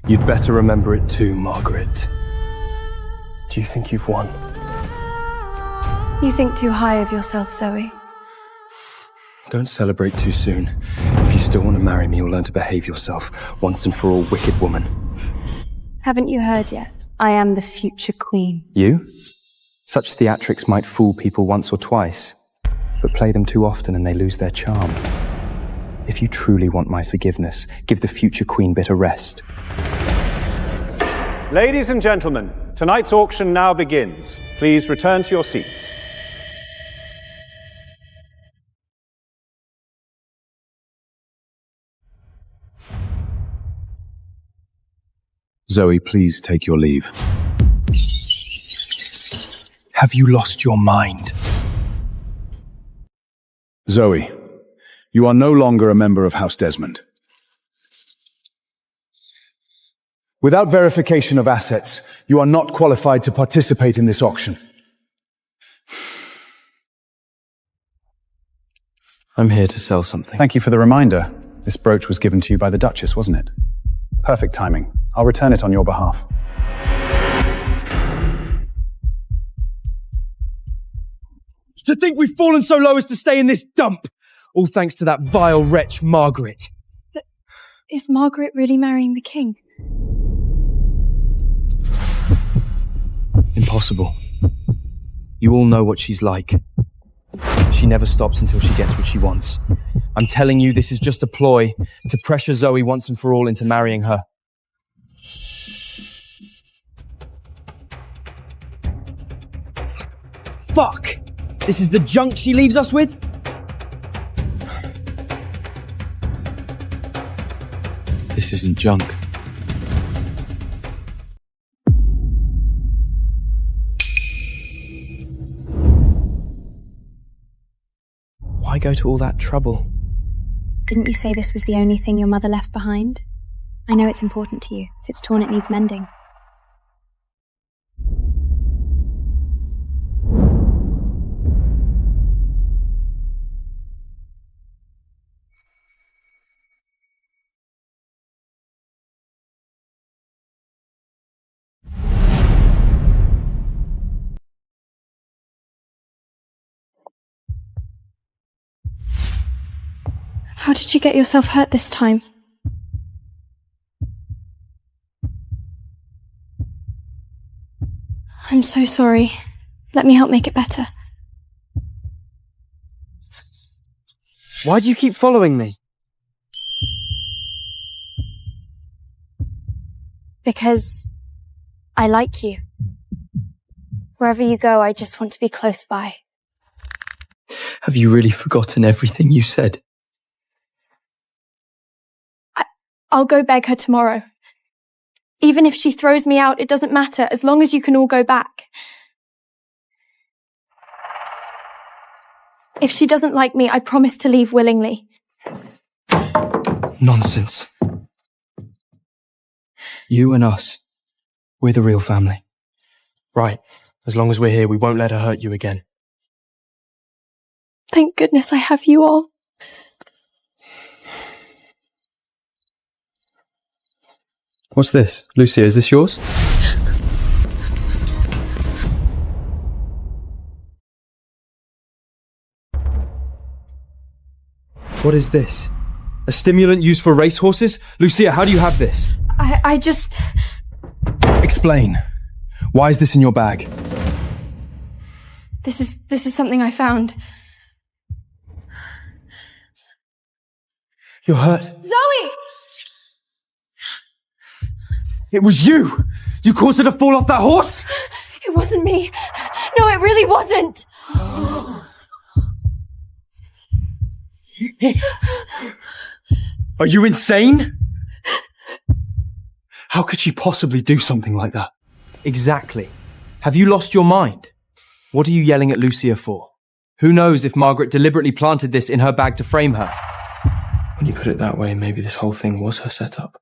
You'd better remember it too, Margaret. Do you think you've won?
You think too high of yourself, Zoe.
Don't celebrate too soon. If you still want to marry me, you'll learn to behave yourself once and for all, wicked woman.
Haven't you heard yet? I am the future queen.
You? Such theatrics might fool people once or twice, but play them too often and they lose their charm. If you truly want my forgiveness, give the future queen bit a rest.
Ladies and gentlemen, tonight's auction now begins. Please return to your seats.
Zoe, please take your leave. Have you lost your mind? Zoe, you are no longer a member of House Desmond. Without verification of assets, you are not qualified to participate in this auction.
I'm here to sell something.
Thank you for the reminder. This brooch was given to you by the Duchess, wasn't it? Perfect timing. I'll return it on your behalf.
To think we've fallen so low as to stay in this dump! All thanks to that vile wretch, Margaret.
But is Margaret really marrying the king?
Impossible. You all know what she's like. She never stops until she gets what she wants. I'm telling you, this is just a ploy to pressure Zoe once and for all into marrying her.
Fuck! This is the junk she leaves us with?
This isn't junk. Why go to all that trouble?
Didn't you say this was the only thing your mother left behind? I know it's important to you. If it's torn, it needs mending.
How did you get yourself hurt this time? I'm so sorry. Let me help make it better.
Why do you keep following me?
Because I like you. Wherever you go, I just want to be close by.
Have you really forgotten everything you said?
I'll go beg her tomorrow. Even if she throws me out, it doesn't matter, as long as you can all go back. If she doesn't like me, I promise to leave willingly.
Nonsense. You and us, we're the real family.
Right. As long as we're here, we won't let her hurt you again.
Thank goodness I have you all.
What's this? Lucia, is this yours?
What is this? A stimulant used for racehorses? Lucia, how do you have this?
I just...
Explain. Why is this in your bag?
This is something I found.
You're hurt.
Zoe!
It was you! You caused her to fall off that horse?
It wasn't me. No, it really wasn't.
Are you insane? How could she possibly do something like that? Exactly. Have you lost your mind? What are you yelling at Lucia for? Who knows if Margaret deliberately planted this in her bag to frame her?
When you put it that way, maybe this whole thing was her setup.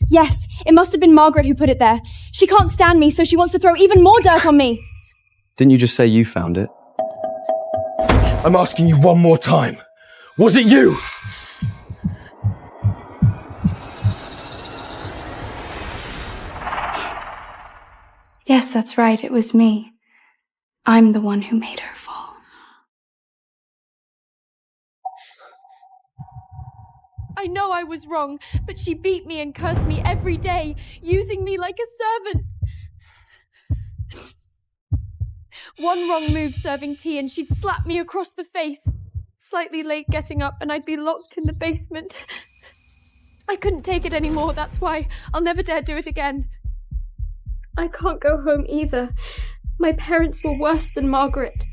Yes, it must have been Margaret who put it there. She can't stand me, so she wants to throw even more dirt on me.
Didn't you just say you found it?
I'm asking you one more time. Was it you?
Yes, that's right, it was me. I'm the one who made her fall. I know I was wrong, but she beat me and cursed me every day, using me like a servant. One wrong move serving tea and she'd slap me across the face. Slightly late getting up and I'd be locked in the basement. I couldn't take it anymore, that's why I'll never dare do it again. I can't go home either. My parents were worse than Margaret.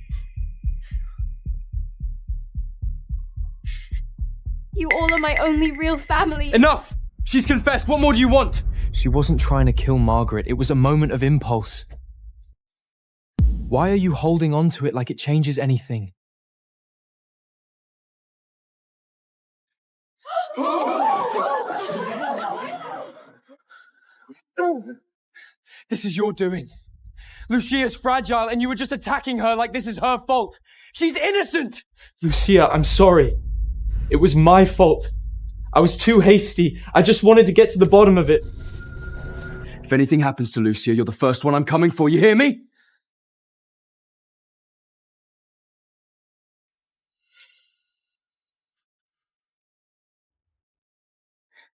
You all are my only real family.
Enough! She's confessed. What more do you want? She wasn't trying to kill Margaret. It was a moment of impulse. Why are you holding on to it like it changes anything? This is your doing. Lucia's fragile and you were just attacking her like this is her fault. She's innocent! Lucia, I'm sorry. It was my fault. I was too hasty. I just wanted to get to the bottom of it.
If anything happens to Lucia, you're the first one I'm coming for, you hear me?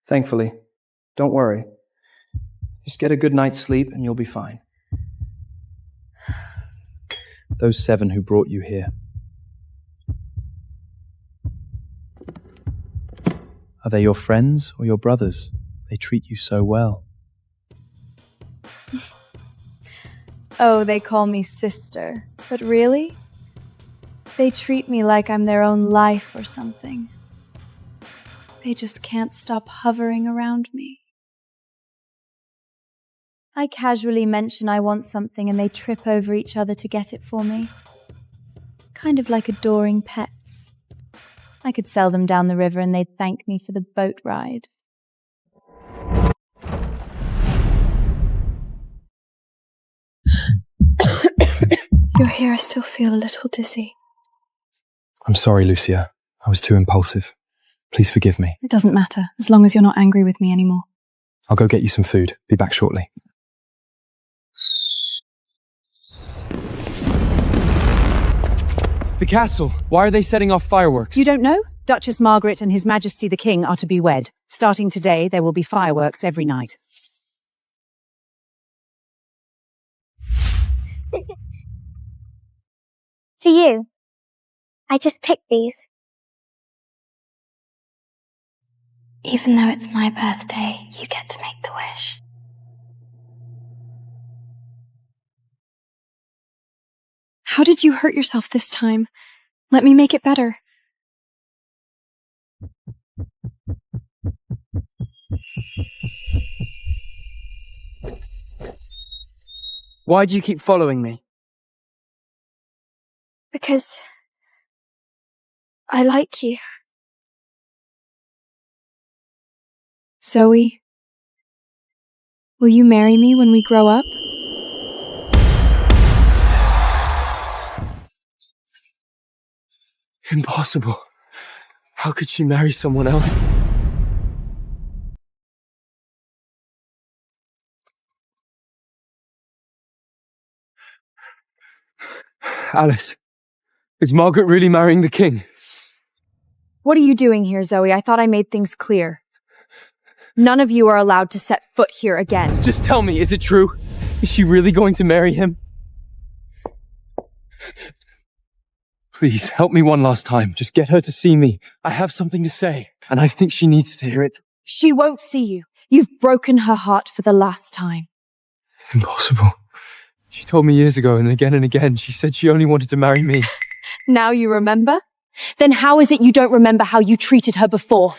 Thankfully. Don't worry. Just get a good night's sleep and you'll be fine.
Those 7 who brought you here. Are they your friends or your brothers? They treat you so well.
Oh, they call me sister. But really? They treat me like I'm their own life or something. They just can't stop hovering around me. I casually mention I want something and they trip over each other to get it for me. Kind of like adoring pets. I could sell them down the river and they'd thank me for the boat ride.
You're here, I still feel a little dizzy.
I'm sorry, Lucia. I was too impulsive. Please forgive me.
It doesn't matter, as long as you're not angry with me anymore.
I'll go get you some food. Be back shortly.
The castle. Why are they setting off fireworks?
You don't know? Duchess Margaret and His Majesty the King are to be wed. Starting today, there will be fireworks every night.
For you. I just picked these.
Even though it's my birthday, you get to make the wish.
How did you hurt yourself this time? Let me make it better.
Why do you keep following me?
Because I like you. Zoe, will you marry me when we grow up?
Impossible. How could she marry someone else? Alice, is Margaret really marrying the king?
What are you doing here, Zoe? I thought I made things clear. None of you are allowed to set foot here again.
Just tell me, is it true? Is she really going to marry him? Please, help me one last time. Just get her to see me. I have something to say, and I think she needs to hear it.
She won't see you. You've broken her heart for the last time.
Impossible. She told me years ago, and again, she said she only wanted to marry me.
Now you remember? Then how is it you don't remember how you treated her before?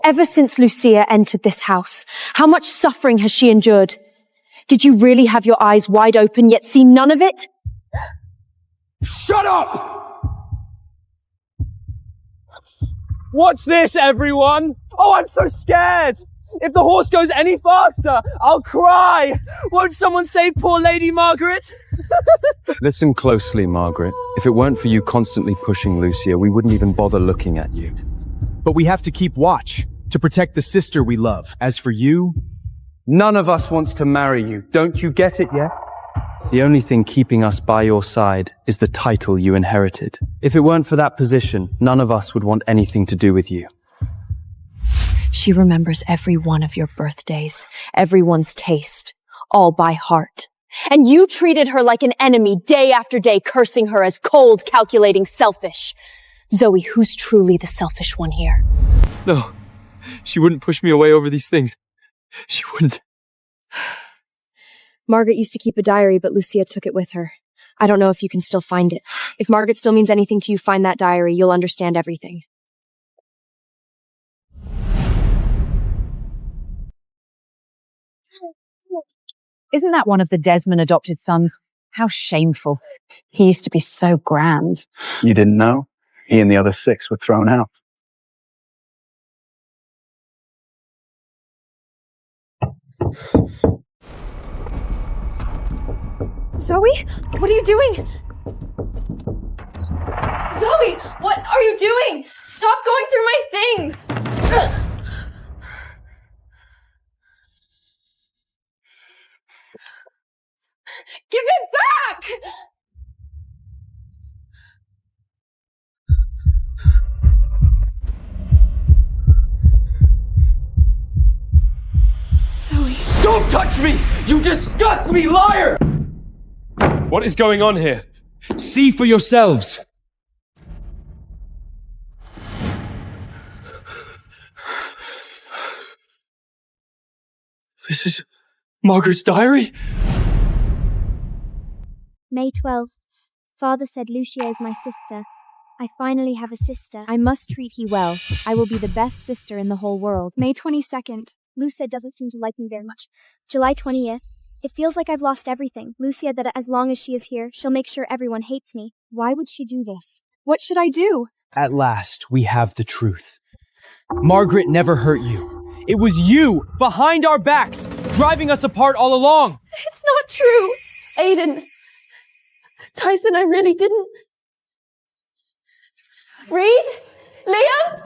Ever since Lucia entered this house, how much suffering has she endured? Did you really have your eyes wide open yet see none of it?
Shut up! Watch this, everyone! Oh, I'm so scared! If the horse goes any faster, I'll cry! Won't someone save poor Lady Margaret?
Listen closely, Margaret. If it weren't for you constantly pushing Lucia, we wouldn't even bother looking at you.
But we have to keep watch, to protect the sister we love. As for you...
None of us wants to marry you. Don't you get it yet? The only thing keeping us by your side is the title you inherited. If it weren't for that position, none of us would want anything to do with you.
She remembers every one of your birthdays, everyone's taste, all by heart. And you treated her like an enemy day after day, cursing her as cold, calculating, selfish. Zoe, who's truly the selfish one here?
No, she wouldn't push me away over these things. She wouldn't.
Margaret used to keep a diary, but Lucia took it with her. I don't know if you can still find it. If Margaret still means anything to you, find that diary. You'll understand everything.
Isn't that one of the Desmond adopted sons? How shameful.
He used to be so grand.
You didn't know? He and the other 6 were thrown out.
Zoe, what are you doing? Zoe, what are you doing? Stop going through my things!
Give it back!
Zoe.
Don't touch me! You disgust me, liar!
What is going on here? See for yourselves. This is Margaret's diary?
May 12th. Father said Lucia is my sister. I finally have a sister.
I must treat he well. I will be the best sister in the whole world.
May 22nd. Lucia doesn't seem to like me very much. July 20th. It feels like I've lost everything. Lucia that as long as she is here, she'll make sure everyone hates me.
Why would she do this? What should I do?
At last, we have the truth. Margaret never hurt you. It was you, behind our backs, driving us apart all along.
It's not true. Aiden. Tyson, I really didn't. Reed? Liam?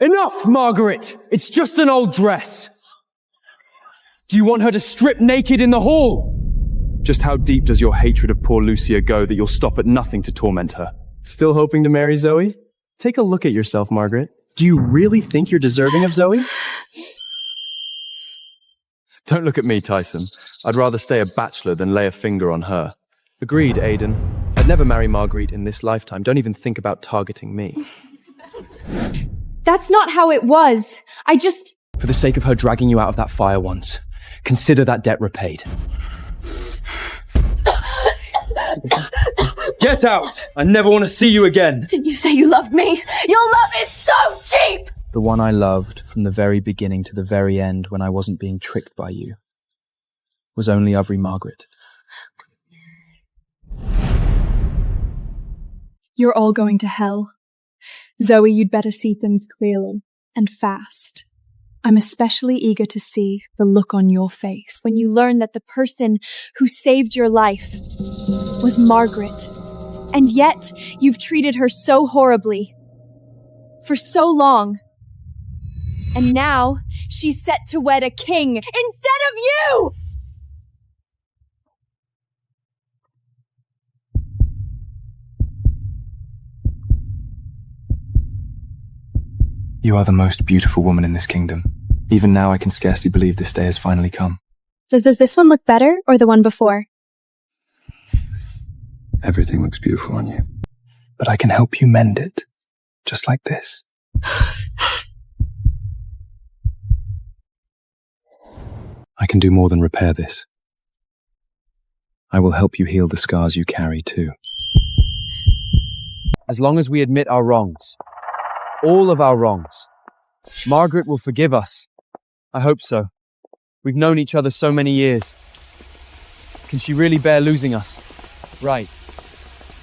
Enough, Margaret! It's just an old dress. Do you want her to strip naked in the hall?
Just how deep does your hatred of poor Lucia go that you'll stop at nothing to torment her?
Still hoping to marry Zoe? Take a look at yourself, Margaret. Do you really think you're deserving of Zoe?
Don't look at me, Tyson. I'd rather stay a bachelor than lay a finger on her. Agreed, Aiden. I'd never marry Marguerite in this lifetime. Don't even think about targeting me.
That's not how it was. I just...
For the sake of her dragging you out of that fire once, consider that debt repaid. Get out! I never want to see you again!
Didn't you say you loved me? Your love is so cheap!
The one I loved from the very beginning to the very end when I wasn't being tricked by you was only Avery Margaret.
You're all going to hell. Zoe, you'd better see things clearly, and fast. I'm especially eager to see the look on your face
when you learn that the person who saved your life
was Margaret. And yet, you've treated her so horribly. For so long. And now, she's set to wed a king instead of you!
You are the most beautiful woman in this kingdom. Even now, I can scarcely believe this day has finally come.
Does this one look better, or the one before?
Everything looks beautiful on you. But I can help you mend it. Just like this. I can do more than repair this. I will help you heal the scars you carry, too.
As long as we admit our wrongs, all of our wrongs, Margaret will forgive us. I hope so. We've known each other so many years. Can she really bear losing us? Right.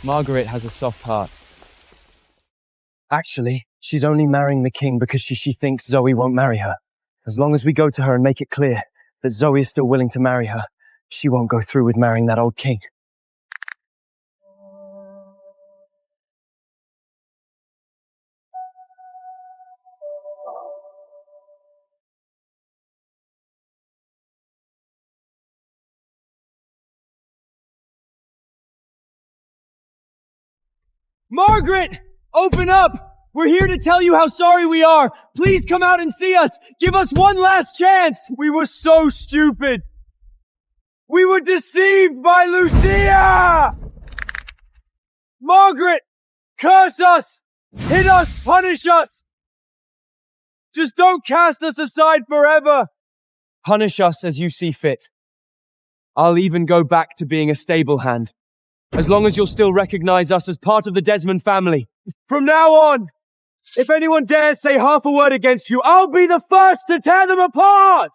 Margaret has a soft heart. Actually, she's only marrying the king because she thinks Zoe won't marry her. As long as we go to her and make it clear that Zoe is still willing to marry her, she won't go through with marrying that old king. Margaret! Open up! We're here to tell you how sorry we are! Please come out and see us! Give us one last chance! We were so stupid! We were deceived by Lucia! Margaret! Curse us! Hit us! Punish us! Just don't cast us aside forever! Punish us as you see fit. I'll even go back to being a stable hand. As long as you'll still recognize us as part of the Desmond family. From now on, if anyone dares say half a word against you, I'll be the first to tear them apart!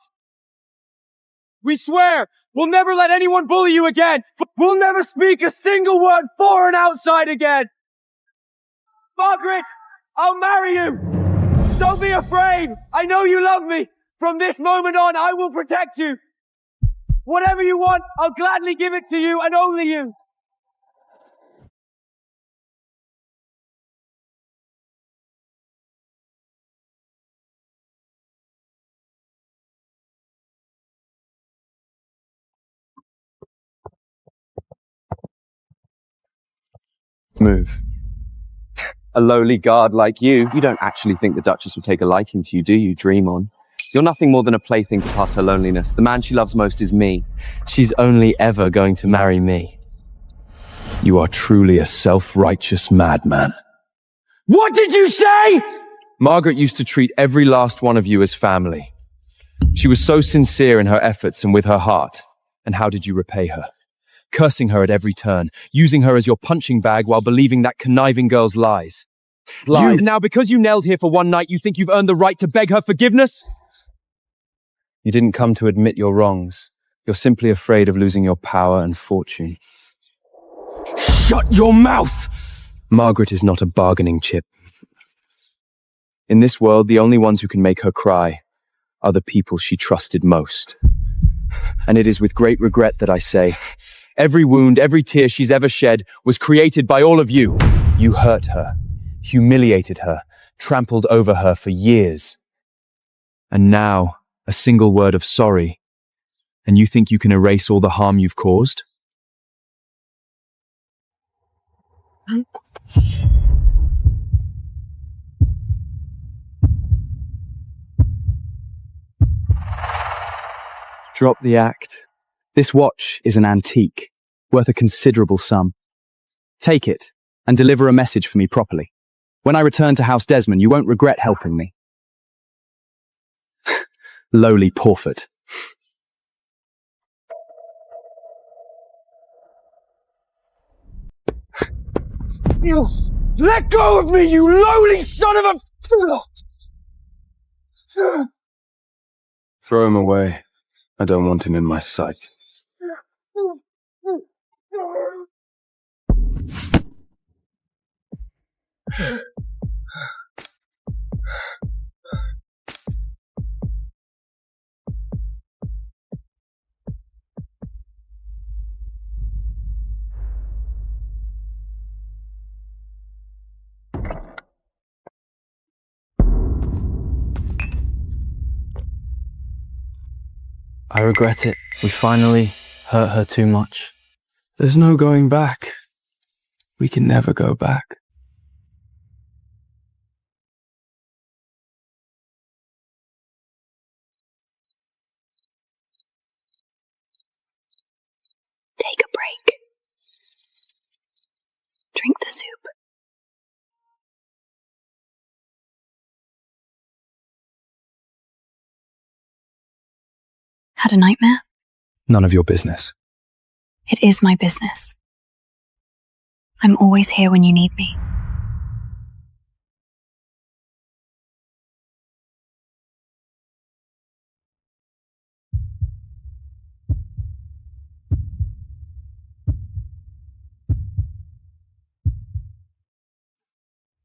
We swear, we'll never let anyone bully you again! We'll never speak a single word for an outside again! Margaret, I'll marry you! Don't be afraid! I know you love me! From this moment on, I will protect you! Whatever you want, I'll gladly give it to you and only you!
Move. A lowly guard like you don't actually think the Duchess would take a liking to you, do you, Dream On? You're nothing more than a plaything to pass her loneliness. The man she loves most is me. She's only ever going to marry me.
You are truly a self-righteous madman.
What did you say?
Margaret used to treat every last one of you as family. She was so sincere in her efforts and with her heart. And how did you repay her? Cursing her at every turn, using her as your punching bag while believing that conniving girl's lies. Now, because you nailed here for one night, you think you've earned the right to beg her forgiveness?
You didn't come to admit your wrongs. You're simply afraid of losing your power and fortune.
Shut your mouth!
Margaret is not a bargaining chip. In this world, the only ones who can make her cry are the people she trusted most. And it is with great regret that I say, every wound, every tear she's ever shed was created by all of you. You hurt her, humiliated her, trampled over her for years. And now, a single word of sorry, and you think you can erase all the harm you've caused?
Drop the act. This watch is an antique, worth a considerable sum. Take it, and deliver a message for me properly. When I return to House Desmond, you won't regret helping me. Lowly Porford.
You let go of me, you lowly son of a...
Throw him away. I don't want him in my sight.
I regret it. We finally hurt her too much. There's no going back. We can never go back.
Take a break. Drink the soup. Had a nightmare?
None of your business.
It is my business. I'm always here when you need me.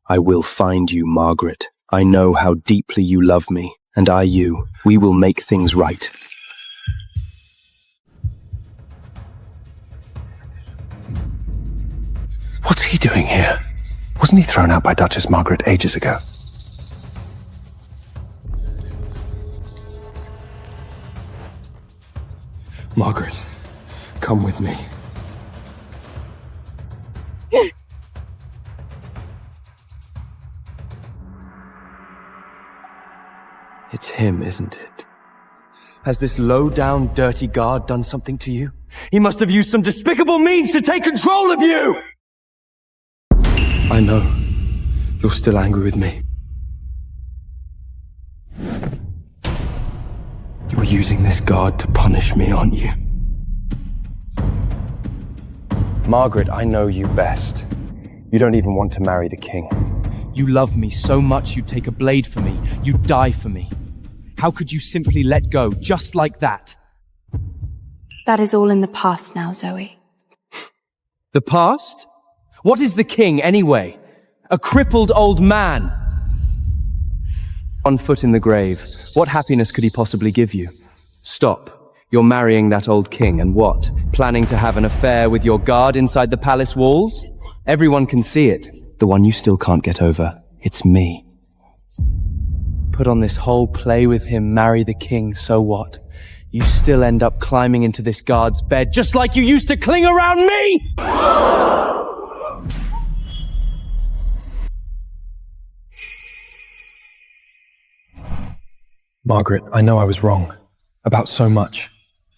I will find you, Margaret. I know how deeply you love me, and I you. We will make things right.
What's he doing here? Wasn't he thrown out by Duchess Margaret ages ago?
Margaret, come with me.
It's him, isn't it? Has this low-down, dirty guard done something to you?
He must have used some despicable means to take control of you!
I know. You're still angry with me. You were using this guard to punish me, aren't you? Margaret, I know you best. You don't even want to marry the king. You love me so much you'd take a blade for me. You'd die for me. How could you simply let go, just like that?
That is all in the past now, Zoe.
The past? What is the king, anyway? A crippled old man. 1 foot in the grave. What happiness could he possibly give you? Stop. You're marrying that old king, and what? Planning to have an affair with your guard inside the palace walls? Everyone can see it. The one you still can't get over. It's me. Put on this whole play with him, marry the king, so what? You still end up climbing into this guard's bed, just like you used to cling around me!
Margaret, I know I was wrong. About so much.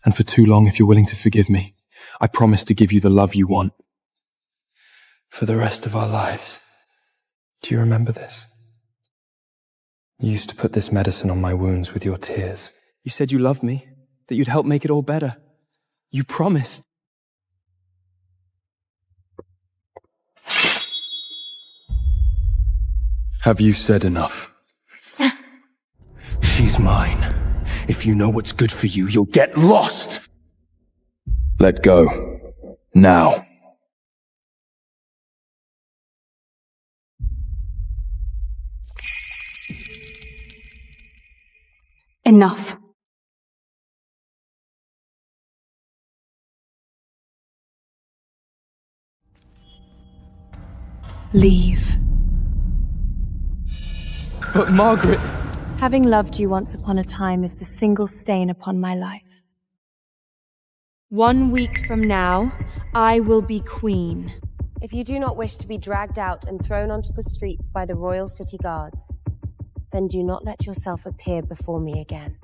And for too long, if you're willing to forgive me, I promise to give you the love you want. For the rest of our lives. Do you remember this? You used to put this medicine on my wounds with your tears. You said you loved me, that you'd help make it all better. You promised.
Have you said enough?
She's mine. If you know what's good for you, you'll get lost!
Let go. Now.
Enough. Leave.
But Margaret...
Having loved you once upon a time is the single stain upon my life.
1 week from now, I will be queen.
If you do not wish to be dragged out and thrown onto the streets by the royal city guards, then do not let yourself appear before me again.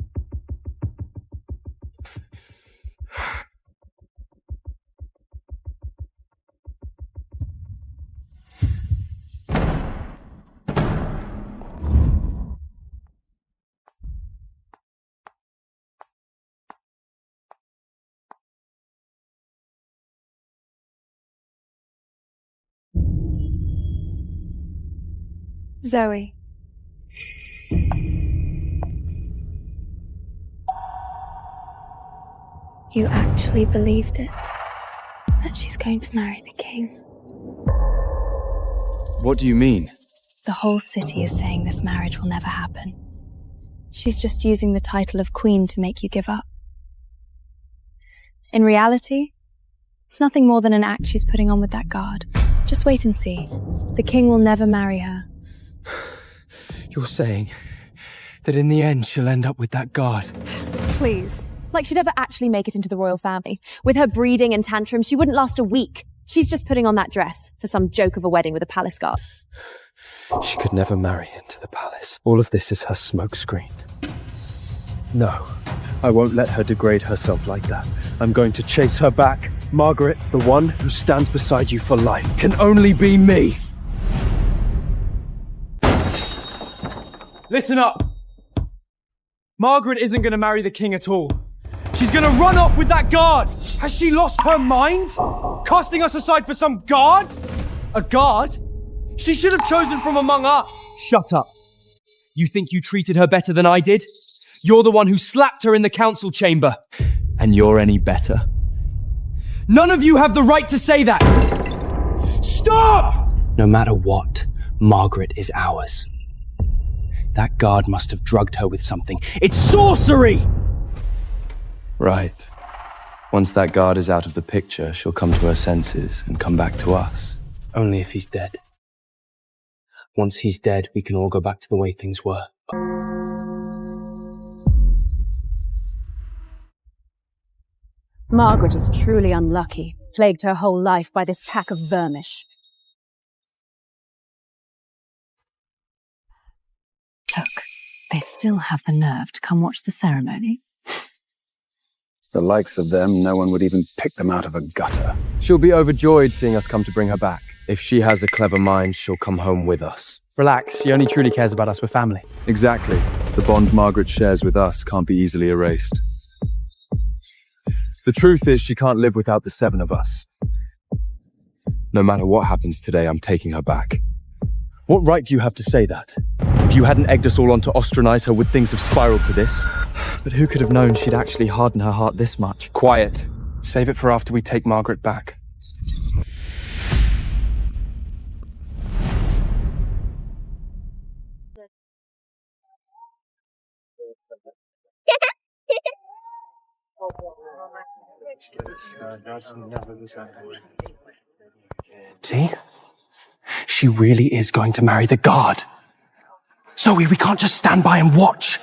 Zoe.
You actually believed it? That she's going to marry the king?
What do you mean?
The whole city is saying this marriage will never happen. She's just using the title of queen to make you give up. In reality, it's nothing more than an act she's putting on with that guard. Just wait and see. The king will never marry her.
You're saying that in the end she'll end up with that guard?
Please. Like she'd ever actually make it into the royal family. With her breeding and tantrums, she wouldn't last a week. She's just putting on that dress for some joke of a wedding with a palace guard.
She could never marry into the palace. All of this is her smokescreen.
No, I won't let her degrade herself like that. I'm going to chase her back. Margaret, the one who stands beside you for life, can only be me.
Listen up! Margaret isn't going to marry the king at all. She's going to run off with that guard! Has she lost her mind? Casting us aside for some guard? A guard? She should have chosen from among us. Shut up. You think you treated her better than I did? You're the one who slapped her in the council chamber.
And you're any better?
None of you have the right to say that! Stop!
No matter what, Margaret is ours. That guard must have drugged her with something. It's sorcery!
Right. Once that guard is out of the picture, she'll come to her senses and come back to us.
Only if he's dead. Once he's dead, we can all go back to the way things were.
Margaret is truly unlucky, plagued her whole life by this pack of vermish.
Look, they still have the nerve to come watch the ceremony.
The likes of them, no one would even pick them out of a gutter.
She'll be overjoyed seeing us come to bring her back. If she has a clever mind, she'll come home with us.
Relax, she only truly cares about us. We're family.
Exactly. The bond Margaret shares with us can't be easily erased. The truth is, she can't live without the 7 of us. No matter what happens today, I'm taking her back. What right do you have to say that? If you hadn't egged us all on to ostracize her, would things have spiraled to this?
But who could have known she'd actually harden her heart this much?
Quiet.
Save it for after we take Margaret back.
See? She really is going to marry the guard. Zoe, we can't just stand by and watch.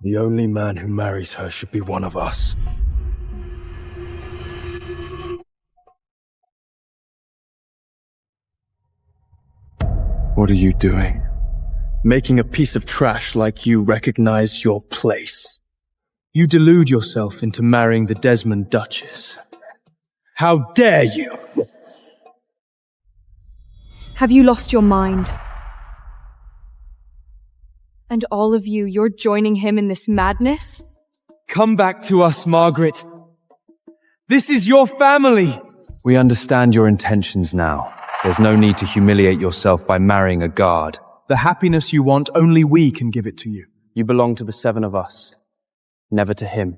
The only man who marries her should be one of us. What are you doing?
Making a piece of trash like you recognize your place. You delude yourself into marrying the Desmond Duchess. How dare you!
Have you lost your mind? And all of you, you're joining him in this madness?
Come back to us, Margaret. This is your family.
We understand your intentions now. There's no need to humiliate yourself by marrying a guard.
The happiness you want, only we can give it to you.
You belong to the 7 of us, never to him.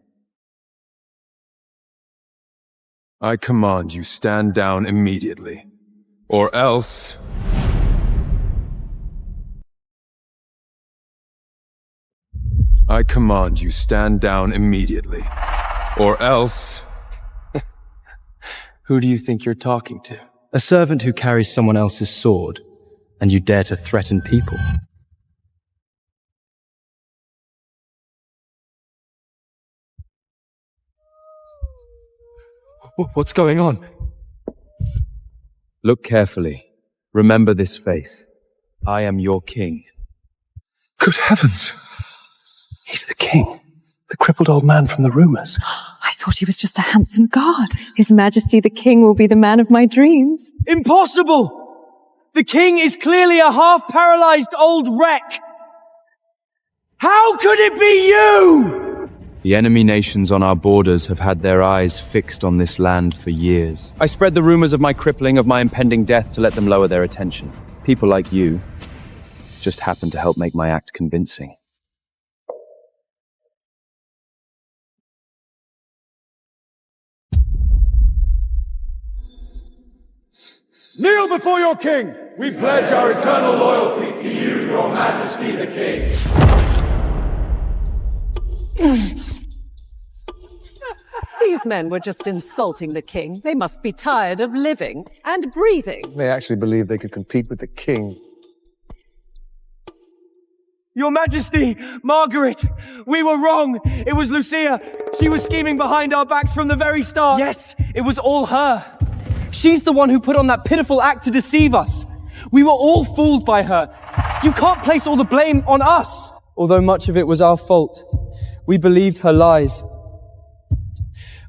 I command you stand down immediately, or else... I command you stand down immediately, or else...
Who do you think you're talking to?
A servant who carries someone else's sword, and you dare to threaten people.
What's going on?
Look carefully. Remember this face. I am your king.
Good heavens! He's the king. The crippled old man from the rumors.
I thought he was just a handsome guard. His Majesty the King will be the man of my dreams.
Impossible! The king is clearly a half-paralyzed old wreck. How could it be you?
The enemy nations on our borders have had their eyes fixed on this land for years. I spread the rumors of my crippling, of my impending death, to let them lower their attention. People like you just happen to help make my act convincing.
Kneel before your king! We pledge our eternal loyalty to you, your Majesty the King.
These men were just insulting the king. They must be tired of living and breathing.
They actually believed they could compete with the king.
Your Majesty, Margaret, we were wrong. It was Lucia. She was scheming behind our backs from the very start. Yes, it was all her. She's the one who put on that pitiful act to deceive us. We were all fooled by her. You can't place all the blame on us. Although much of it was our fault. We believed her lies.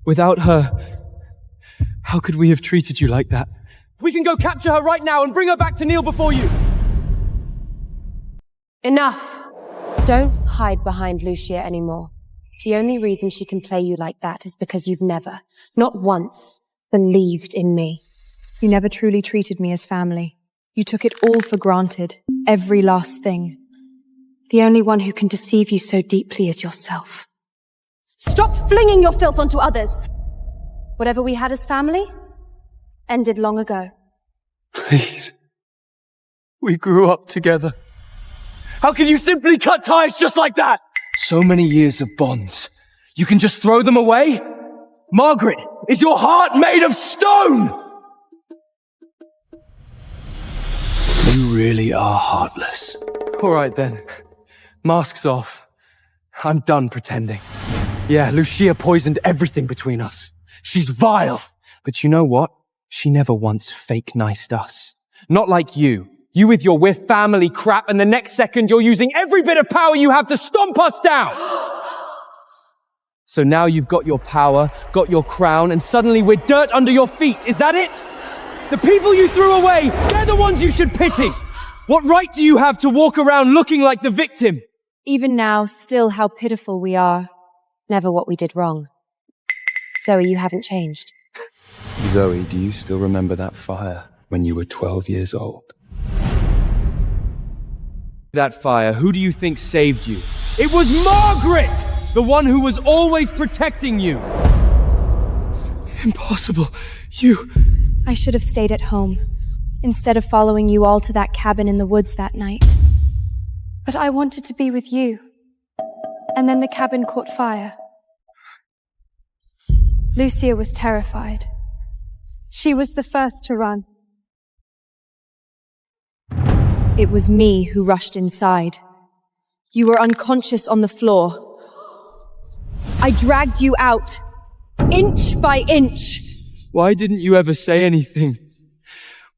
Without her, how could we have treated you like that? We can go capture her right now and bring her back to kneel before you.
Enough! Don't hide behind Lucia anymore. The only reason she can play you like that is because you've never, not once, believed in me.
You never truly treated me as family. You took it all for granted, every last thing.
The only one who can deceive you so deeply is yourself. Stop flinging your filth onto others! Whatever we had as family, ended long ago.
Please. We grew up together. How can you simply cut ties just like that? So many years of bonds. You can just throw them away? Margaret, is your heart made of stone?
You really are heartless.
All right then. Masks off. I'm done pretending. Yeah, Lucia poisoned everything between us. She's vile. But you know what? She never once fake-niced us. Not like you. You with your we're family crap, and the next second you're using every bit of power you have to stomp us down! So now you've got your power, got your crown, and suddenly we're dirt under your feet. Is that it? The people you threw away, they're the ones you should pity. What right do you have to walk around looking like the victim?
Even now, still how pitiful we are.
Never what we did wrong. Zoe, you haven't changed.
Zoe, do you still remember that fire when you were 12 years old?
That fire, who do you think saved you? It was Margaret! The one who was always protecting you!
Impossible.
I should have stayed at home, instead of following you all to that cabin in the woods that night. But I wanted to be with you. And then the cabin caught fire. Lucia was terrified. She was the first to run. It was me who rushed inside. You were unconscious on the floor. I dragged you out, inch by inch.
Why didn't you ever say anything?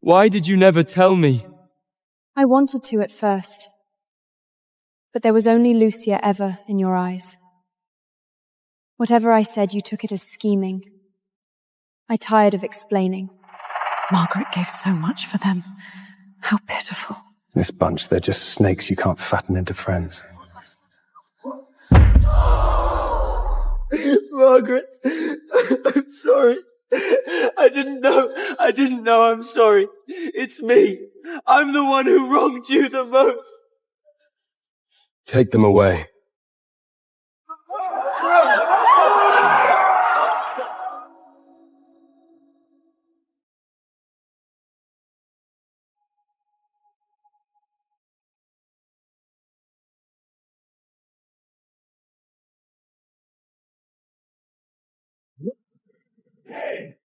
Why did you never tell me?
I wanted to at first.
But there was only Lucia ever in your eyes. Whatever I said, you took it as scheming. I tired of explaining.
Margaret gave so much for them. How pitiful.
This bunch, they're just snakes you can't fatten into friends.
Margaret, I'm sorry. I didn't know I'm sorry. It's me. I'm the one who wronged you the most.
Take them away. Hey!